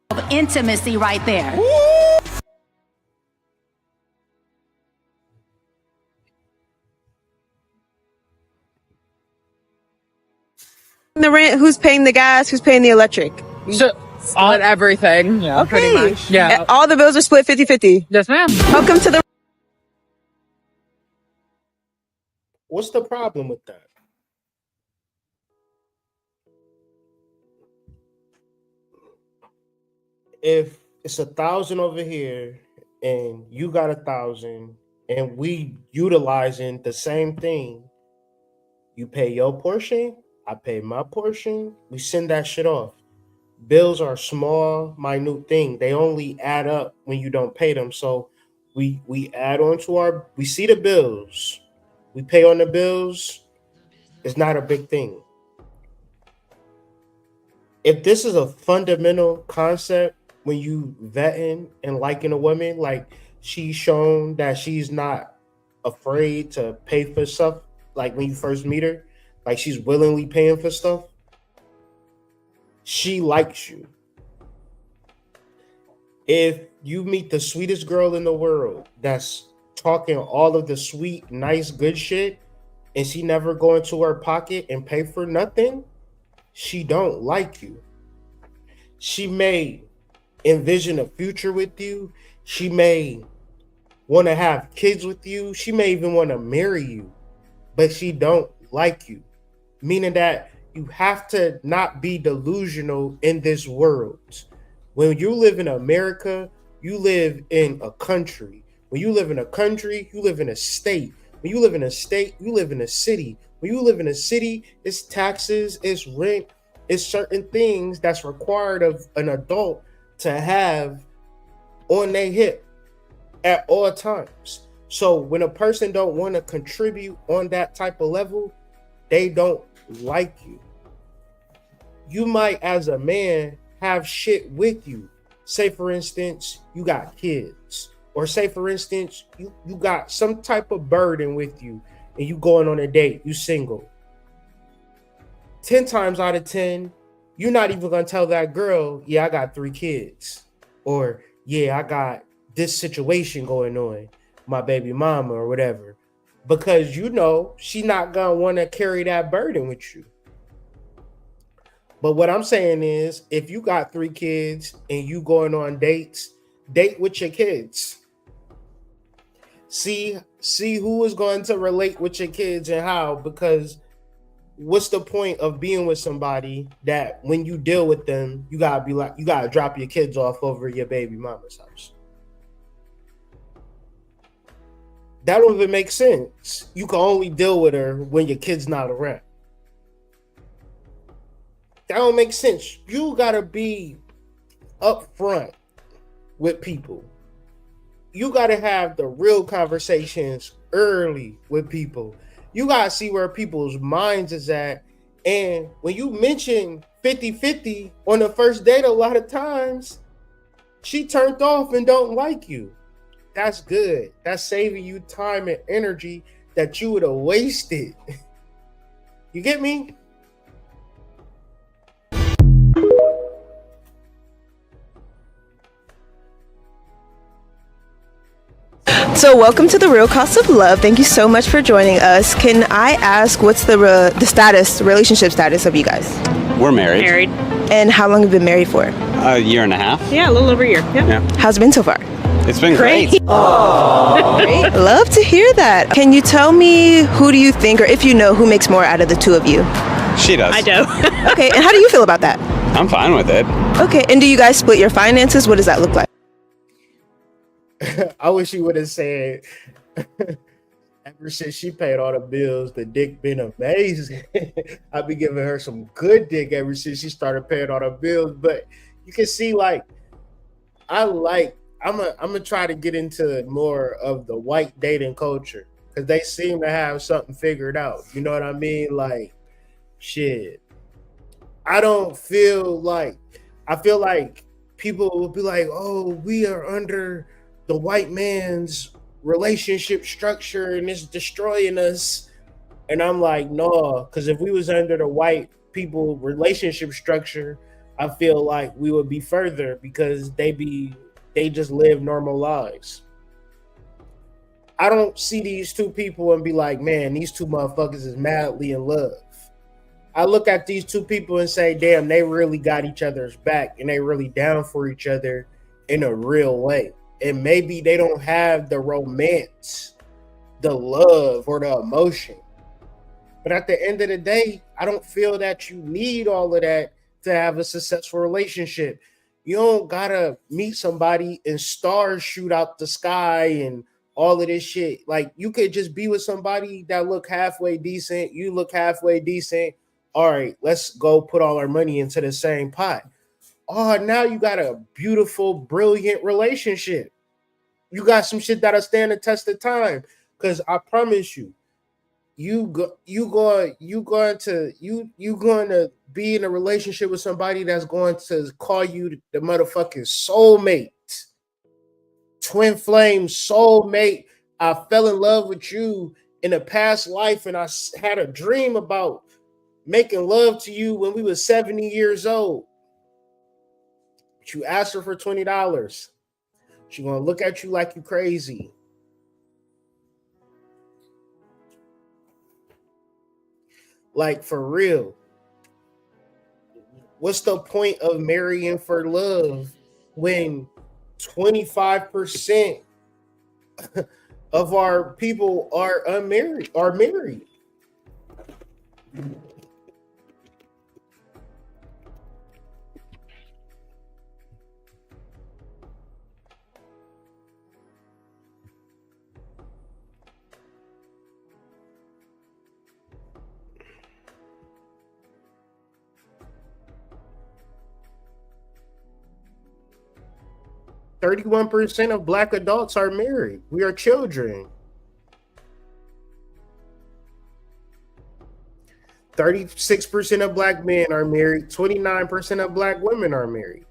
of intimacy right there. The rent, who's paying the gas, who's paying the electric? So, On everything. Yeah, okay. pretty much. Yeah. All the bills are split 50-50. Yes, ma'am. Welcome to the... What's the problem with that? If it's 1,000 over here and you got 1,000 and we utilizing the same thing, you pay your portion, I pay my portion, we send that shit off. Bills are a small, minute thing. They only add up when you don't pay them. So we add on to we see the bills. We pay on the bills. It's not a big thing. If this is a fundamental concept when you vetting and liking a woman, like she's shown that she's not afraid to pay for stuff, like when you first meet her, like she's willingly paying for stuff, she likes you. If you meet the sweetest girl in the world that's talking all of the sweet, nice, good shit, and she never go into her pocket and pay for nothing, she don't like you. She may envision a future with you. She may want to have kids with you. She may even want to marry you, but she don't like you. Meaning that you have to not be delusional in this world. When you live in America, you live in a country. When you live in a country, you live in a state. When you live in a state, you live in a city. When you live in a city, it's taxes, it's rent, it's certain things that's required of an adult to have on their hip at all times. So when a person don't want to contribute on that type of level, they don't like you. You might, as a man, have shit with you. Say, for instance, you got kids. Or say, for instance, you got some type of burden with you and you going on a date, you single. 10 times out of 10, you're not even going to tell that girl, yeah, I got 3 kids. or yeah, I got this situation going on, my baby mama or whatever, because you know she's not gonna want to carry that burden with you. But what I'm saying is, if you got 3 kids and you going on dates, date with your kids. See who is going to relate with your kids and how, because what's the point of being with somebody that when you deal with them, you gotta drop your kids off over your baby mama's house? That don't even make sense. You can only deal with her when your kid's not around. That don't make sense. You gotta be upfront with people. You gotta have the real conversations early with people. You gotta see where people's minds is at. And when you mention 50-50 on the first date, a lot of times she turned off and don't like you. That's good. That's saving you time and energy that you would have wasted. You get me? So welcome to the Real Cost of Love. Thank you so much for joining us. Can I ask what's the relationship status of you guys? We're married. Married. And how long have you been married for? A year and a half. Yeah, a little over a year. Yeah. How's it been so far? It's been great. Great. Love to hear that. Can you tell me who do you think, or if you know, who makes more out of the two of you? She does. I do. Okay, and how do you feel about that? I'm fine with it. Okay, and do you guys split your finances? What does that look like? I wish you would have said, ever since she paid all the bills, the dick been amazing. I've been giving her some good dick ever since she started paying all the bills. But you can see, like, I'm gonna try to get into more of the white dating culture because they seem to have something figured out. You know what I mean? Like, shit. I feel like people will be like, oh, we are under the white man's relationship structure and it's destroying us. And I'm like, no, because if we was under the white people relationship structure, I feel like we would be further because they just live normal lives. I don't see these two people and be like, man, these two motherfuckers is madly in love. I look at these two people and say, damn, they really got each other's back and they really down for each other in a real way. And maybe they don't have the romance, the love, or the emotion. But at the end of the day, I don't feel that you need all of that to have a successful relationship. You don't gotta meet somebody and stars shoot out the sky and all of this shit. Like, you could just be with somebody that look halfway decent. You look halfway decent. All right, let's go put all our money into the same pot. Oh, now you got a beautiful, brilliant relationship. You got some shit that'll stand the test of time. Because I promise you, you going to be in a relationship with somebody that's going to call you the motherfucking soulmate, twin flame soulmate. I fell in love with you in a past life, and I had a dream about making love to you when we were 70 years old. But you asked her for $20. She's gonna look at you like you crazy. Like, for real. What's the point of marrying for love when 25% of our people are married? 31% of Black adults are married. We are children. 36% of Black men are married. 29% of Black women are married.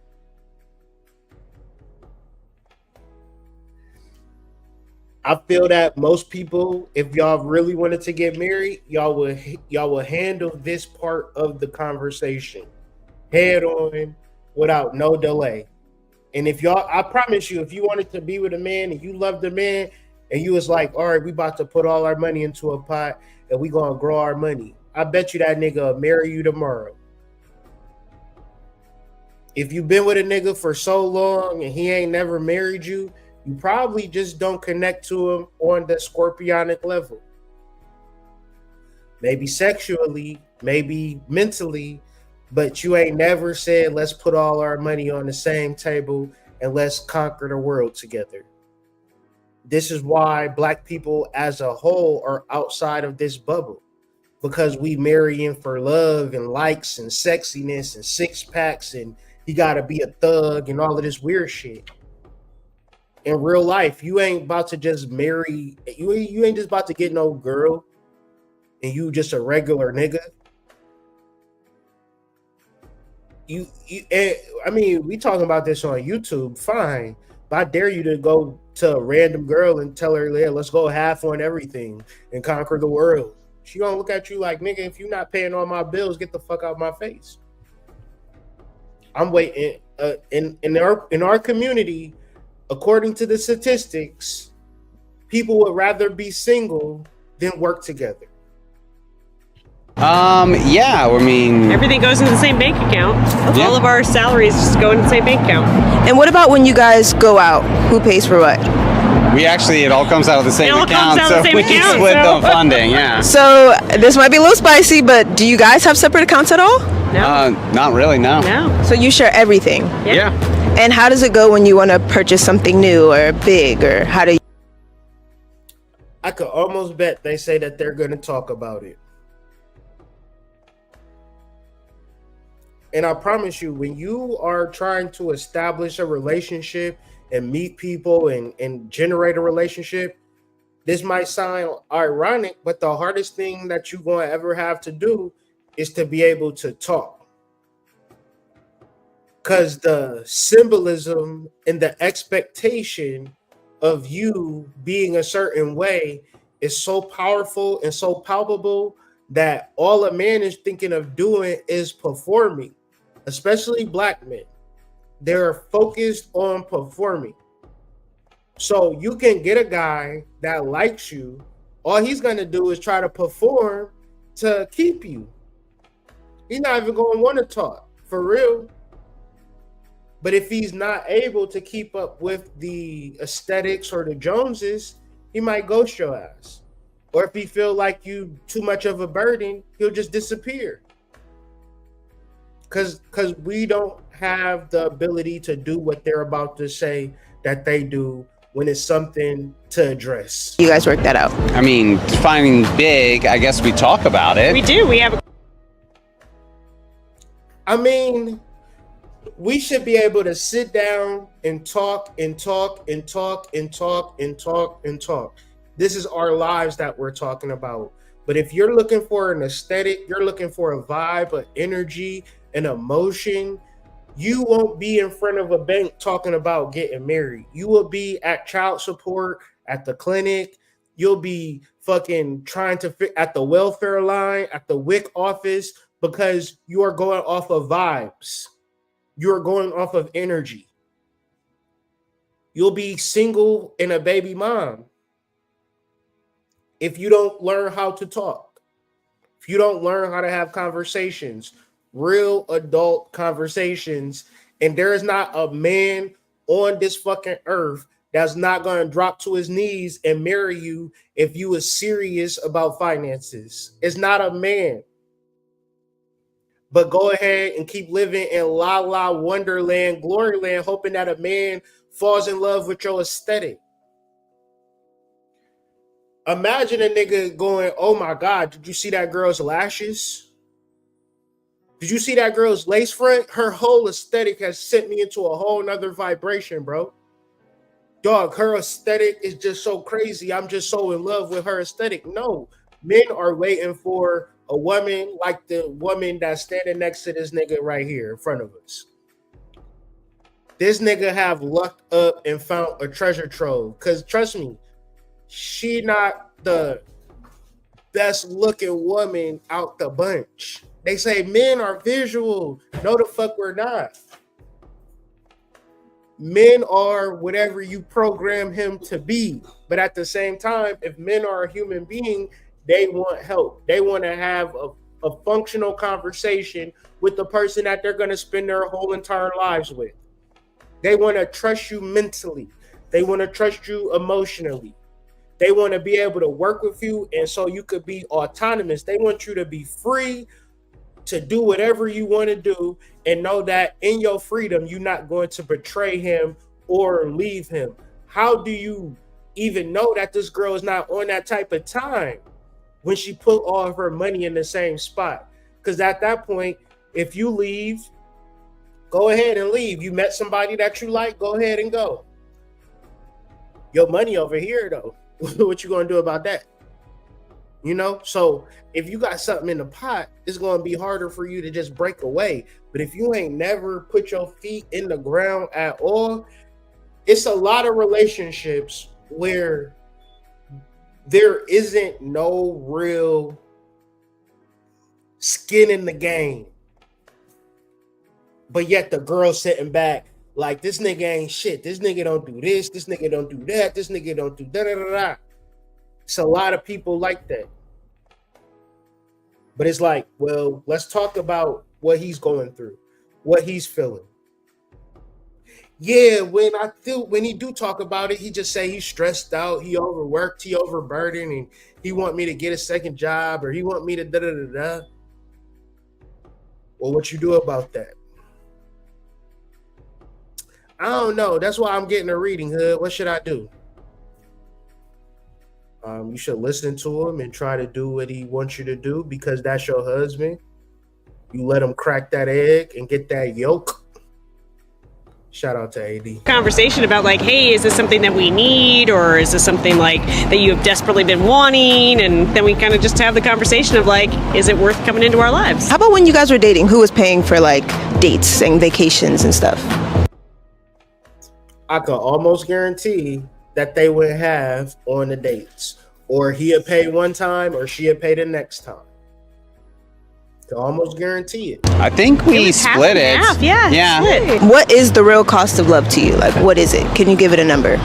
I feel that most people, if y'all really wanted to get married, y'all would handle this part of the conversation head on without no delay. And if y'all, I promise you, if you wanted to be with a man and you loved the man and you was like, all right, we about to put all our money into a pot and we gonna grow our money, I bet you that nigga will marry you tomorrow. If you've been with a nigga for so long and he ain't never married you, you probably just don't connect to him on the scorpionic level. Maybe sexually, maybe mentally, but you ain't never said, let's put all our money on the same table and let's conquer the world together. This is why Black people as a whole are outside of this bubble, because we marrying for love and likes and sexiness and six packs and you gotta be a thug and all of this weird shit. In real life, you ain't about to just marry, you ain't just about to get no girl and you just a regular nigga. I mean, we talking about this on YouTube, fine, but I dare you to go to a random girl and tell her, yeah, let's go half on everything and conquer the world. She gonna look at you like, nigga, if you're not paying all my bills, get the fuck out of my face. I'm waiting. In our community, according to the statistics, people would rather be single than work together. Yeah, I mean, everything goes in the same bank account. Yeah. All of our salaries just go in the same bank account. And what about when you guys go out? Who pays for what? it all comes out of the same account, so we split the funding, yeah. So this might be a little spicy, but do you guys have separate accounts at all? No. Not really, no. No. So you share everything? Yeah. And how does it go when you want to purchase something new or big, or how do you? I could almost bet they say that they're going to talk about it. And I promise you, when you are trying to establish a relationship and meet people and generate a relationship, this might sound ironic, but the hardest thing that you're going to ever have to do is to be able to talk. Because the symbolism and the expectation of you being a certain way is so powerful and so palpable that all a man is thinking of doing is performing, especially Black men. They're focused on performing. So you can get a guy that likes you. All he's going to do is try to perform to keep you. He's not even going to want to talk, for real. But if he's not able to keep up with the aesthetics or the Joneses, he might ghost your ass. Or if he feel like you too much of a burden, he'll just disappear. Because we don't have the ability to do what they're about to say that they do when it's something to address. You guys work that out. I mean, defining big, I guess we talk about it. We do. We have. I mean, we should be able to sit down and talk and talk and talk and talk and talk and talk. This is our lives that we're talking about. But if you're looking for an aesthetic, you're looking for a vibe, an energy, an emotion, you won't be in front of a bank talking about getting married. You will be at child support, at the clinic. You'll be fucking trying to fit at the welfare line, at the WIC office, because you are going off of vibes. You're going off of energy. You'll be single and a baby mom if you don't learn how to talk, if you don't learn how to have conversations, real adult conversations. And there is not a man on this fucking earth that's not going to drop to his knees and marry you if you are serious about finances. It's not a man. But go ahead and keep living in la la wonderland, glory land, hoping that a man falls in love with your aesthetic. Imagine a nigga going, oh my God, did you see that girl's lashes? Did you see that girl's lace front? Her whole aesthetic has sent me into a whole nother vibration, bro. Dog, her aesthetic is just so crazy. I'm just so in love with her aesthetic. No, men are waiting for a woman like the woman that's standing next to this nigga right here in front of us. This nigga have lucked up and found a treasure trove. Because trust me, she not the best looking woman out the bunch. They say men are visual. No, the fuck we're not. Men are whatever you program him to be. But at the same time, if men are a human being, they want help. They want to have a functional conversation with the person that they're going to spend their whole entire lives with. They want to trust you mentally. They want to trust you emotionally. They want to be able to work with you, and so you could be autonomous. They want you to be free to do whatever you want to do and know that in your freedom, you're not going to betray him or leave him. How do you even know that this girl is not on that type of time when she put all of her money in the same spot? Because at that point, if you leave, go ahead and leave. You met somebody that you like, go ahead and go. Your money over here, though. What you gonna do about that? You know, so if you got something in the pot, it's gonna be harder for you to just break away. But if you ain't never put your feet in the ground at all, it's a lot of relationships where there isn't no real skin in the game. But yet the girl sitting back like, this nigga ain't shit. This nigga don't do this. This nigga don't do that. This nigga don't do da-da-da-da. It's a lot of people like that. But it's like, well, let's talk about what he's going through, what he's feeling. Yeah, when he do talk about it, he just say he's stressed out, he overworked, he overburdened, and he want me to get a second job, or he want me to da-da-da-da. Well, what you do about that? I don't know. That's why I'm getting a reading, Hood. What should I do? You should listen to him and try to do what he wants you to do, because that's your husband. You let him crack that egg and get that yolk. Shout out to AD. Conversation about like, hey, is this something that we need, or is this something like that you have desperately been wanting? And then we kind of just have the conversation of like, is it worth coming into our lives? How about when you guys were dating? Who was paying for like dates and vacations and stuff? I could almost guarantee that they would have on the dates, or he'd pay one time or she'd pay the next time. To almost guarantee it. I think we split it. Half, yeah. Split. What is the real cost of love to you? Like, what is it? Can you give it a number?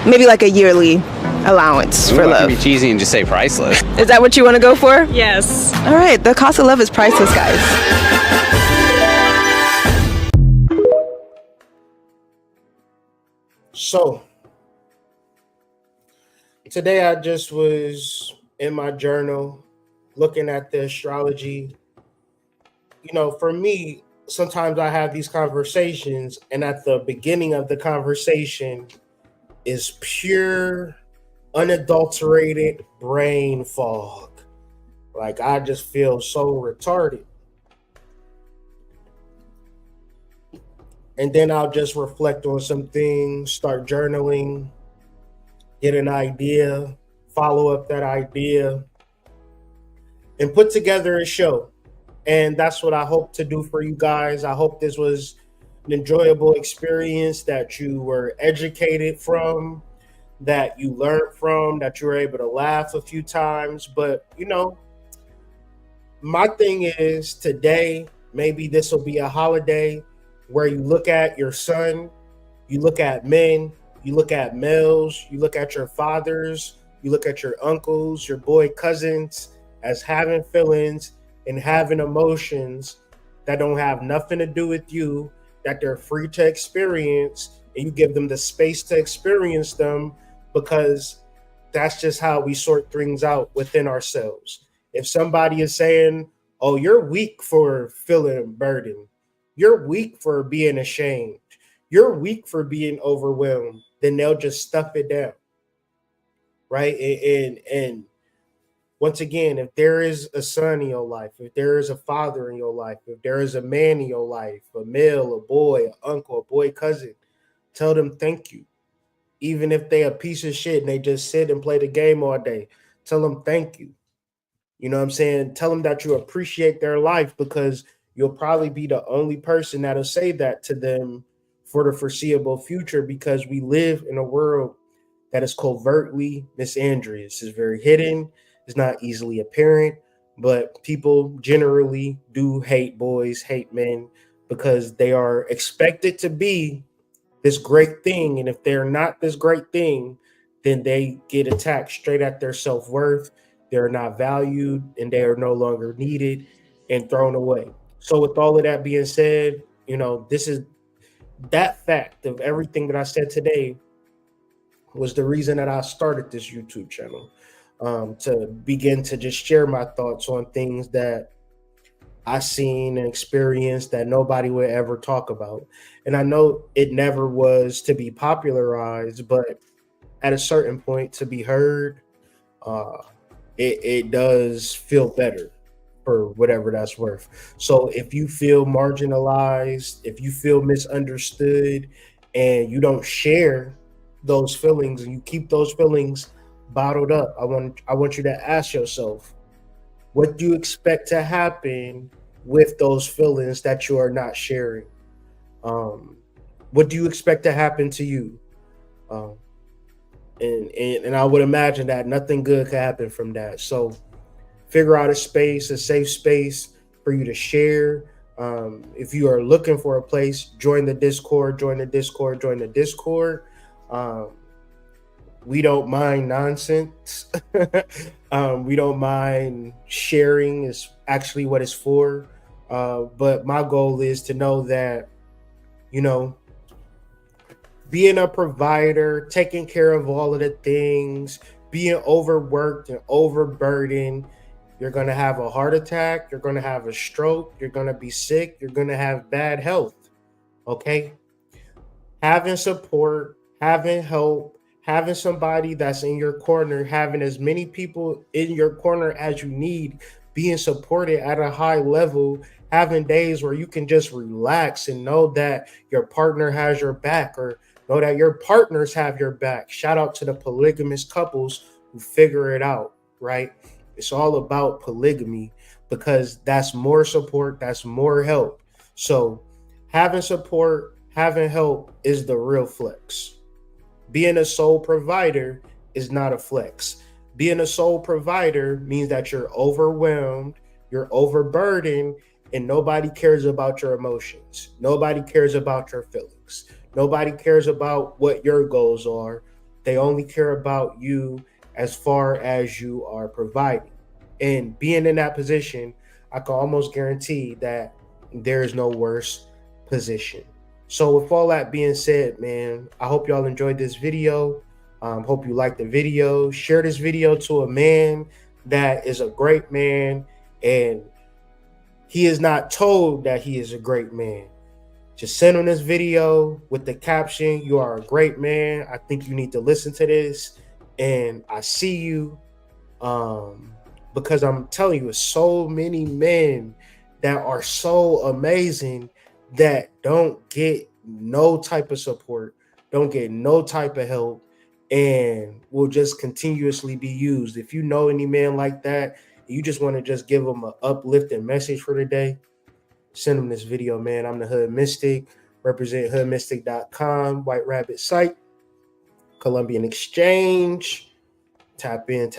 Maybe like a yearly allowance for love. Be cheesy and just say priceless. Is that what you want to go for? Yes. All right. The cost of love is priceless, guys. So today I just was in my journal looking at the astrology. You know, for me, sometimes I have these conversations, and at the beginning of the conversation is pure, unadulterated brain fog. Like, I just feel so retarded. And then I'll just reflect on some things, start journaling, get an idea, follow up that idea, and put together a show. And that's what I hope to do for you guys. I hope this was an enjoyable experience, that you were educated from, that you learned from, that you were able to laugh a few times. But, you know, my thing is, today, maybe this will be a holiday where you look at your son, you look at men, you look at males, you look at your fathers, you look at your uncles, your boy cousins as having feelings and having emotions that don't have nothing to do with you, that they're free to experience, and you give them the space to experience them, because that's just how we sort things out within ourselves. If somebody is saying, oh, you're weak for feeling burdened, you're weak for being ashamed, you're weak for being overwhelmed, then they'll just stuff it down, right? And once again, if there is a son in your life, if there is a father in your life, if there is a man in your life, a male, a boy, an uncle, a boy cousin, tell them thank you. Even if they a piece of shit and they just sit and play the game all day, tell them thank you. You know what I'm saying? Tell them that you appreciate their life, because you'll probably be the only person that'll say that to them for the foreseeable future, because we live in a world that is covertly misandry. It's very hidden. It's not easily apparent, but people generally do hate boys, hate men, because they are expected to be this great thing. And if they're not this great thing, then they get attacked straight at their self-worth. They're not valued and they are no longer needed and thrown away. So with all of that being said, this is that fact of everything that I said today was the reason that I started this YouTube channel, to begin to just share my thoughts on things that I seen and experienced that nobody would ever talk about. And I know it never was to be popularized, but at a certain point to be heard, it does feel better for whatever that's worth. So if you feel marginalized, if you feel misunderstood, and you don't share those feelings and you keep those feelings bottled up, I want you to ask yourself, what do you expect to happen with those feelings that you are not sharing? What do you expect to happen to you? And I would imagine that nothing good could happen from that. So figure out a safe space for you to share. If you are looking for a place, join the Discord. We don't mind nonsense. We don't mind sharing is actually what it's for. But my goal is to know that, being a provider, taking care of all of the things, being overworked and overburdened, you're going to have a heart attack, you're going to have a stroke, you're going to be sick, you're going to have bad health. Okay? Having support, having help, having somebody that's in your corner, having as many people in your corner as you need, being supported at a high level, having days where you can just relax and know that your partner has your back, or know that your partners have your back. Shout out to the polygamous couples who figure it out, right? It's all about polygamy because that's more support, that's more help. So having support, having help is the real flex. Being a sole provider is not a flex. Being a sole provider means that you're overwhelmed, you're overburdened, and nobody cares about your emotions. Nobody cares about your feelings. Nobody cares about what your goals are. They only care about you as far as you are providing. And being in that position, I can almost guarantee that there is no worse position. So with all that being said, man, I hope y'all enjoyed this video. Hope you liked the video. Share this video to a man that is a great man, and he is not told that he is a great man. Just send him this video with the caption, "You are a great man. I think you need to listen to this." And I see you, because I'm telling you, it's so many men that are so amazing that don't get no type of support, don't get no type of help, and will just continuously be used. If you know any man like that, you just want to just give them an uplifting message for the day, send them this video, man. I'm the Hood Mystic, represent hoodmystic.com, White Rabbit site, Colombian Exchange. Tap in.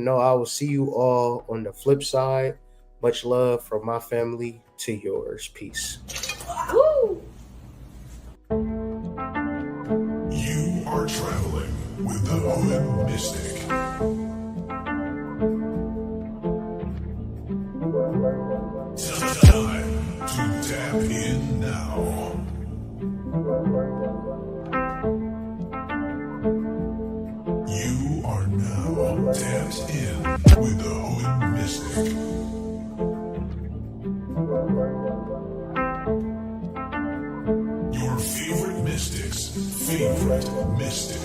No, I will see you all on the flip side. Much love from my family to yours. Peace. You are traveling with the Hood Mystic. Time to tap in now. You are now tapped in with the Hood Mystic. Your favorite mystic's favorite mystic.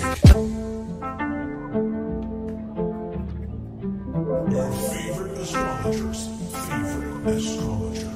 Your favorite astrologer's favorite astrologer.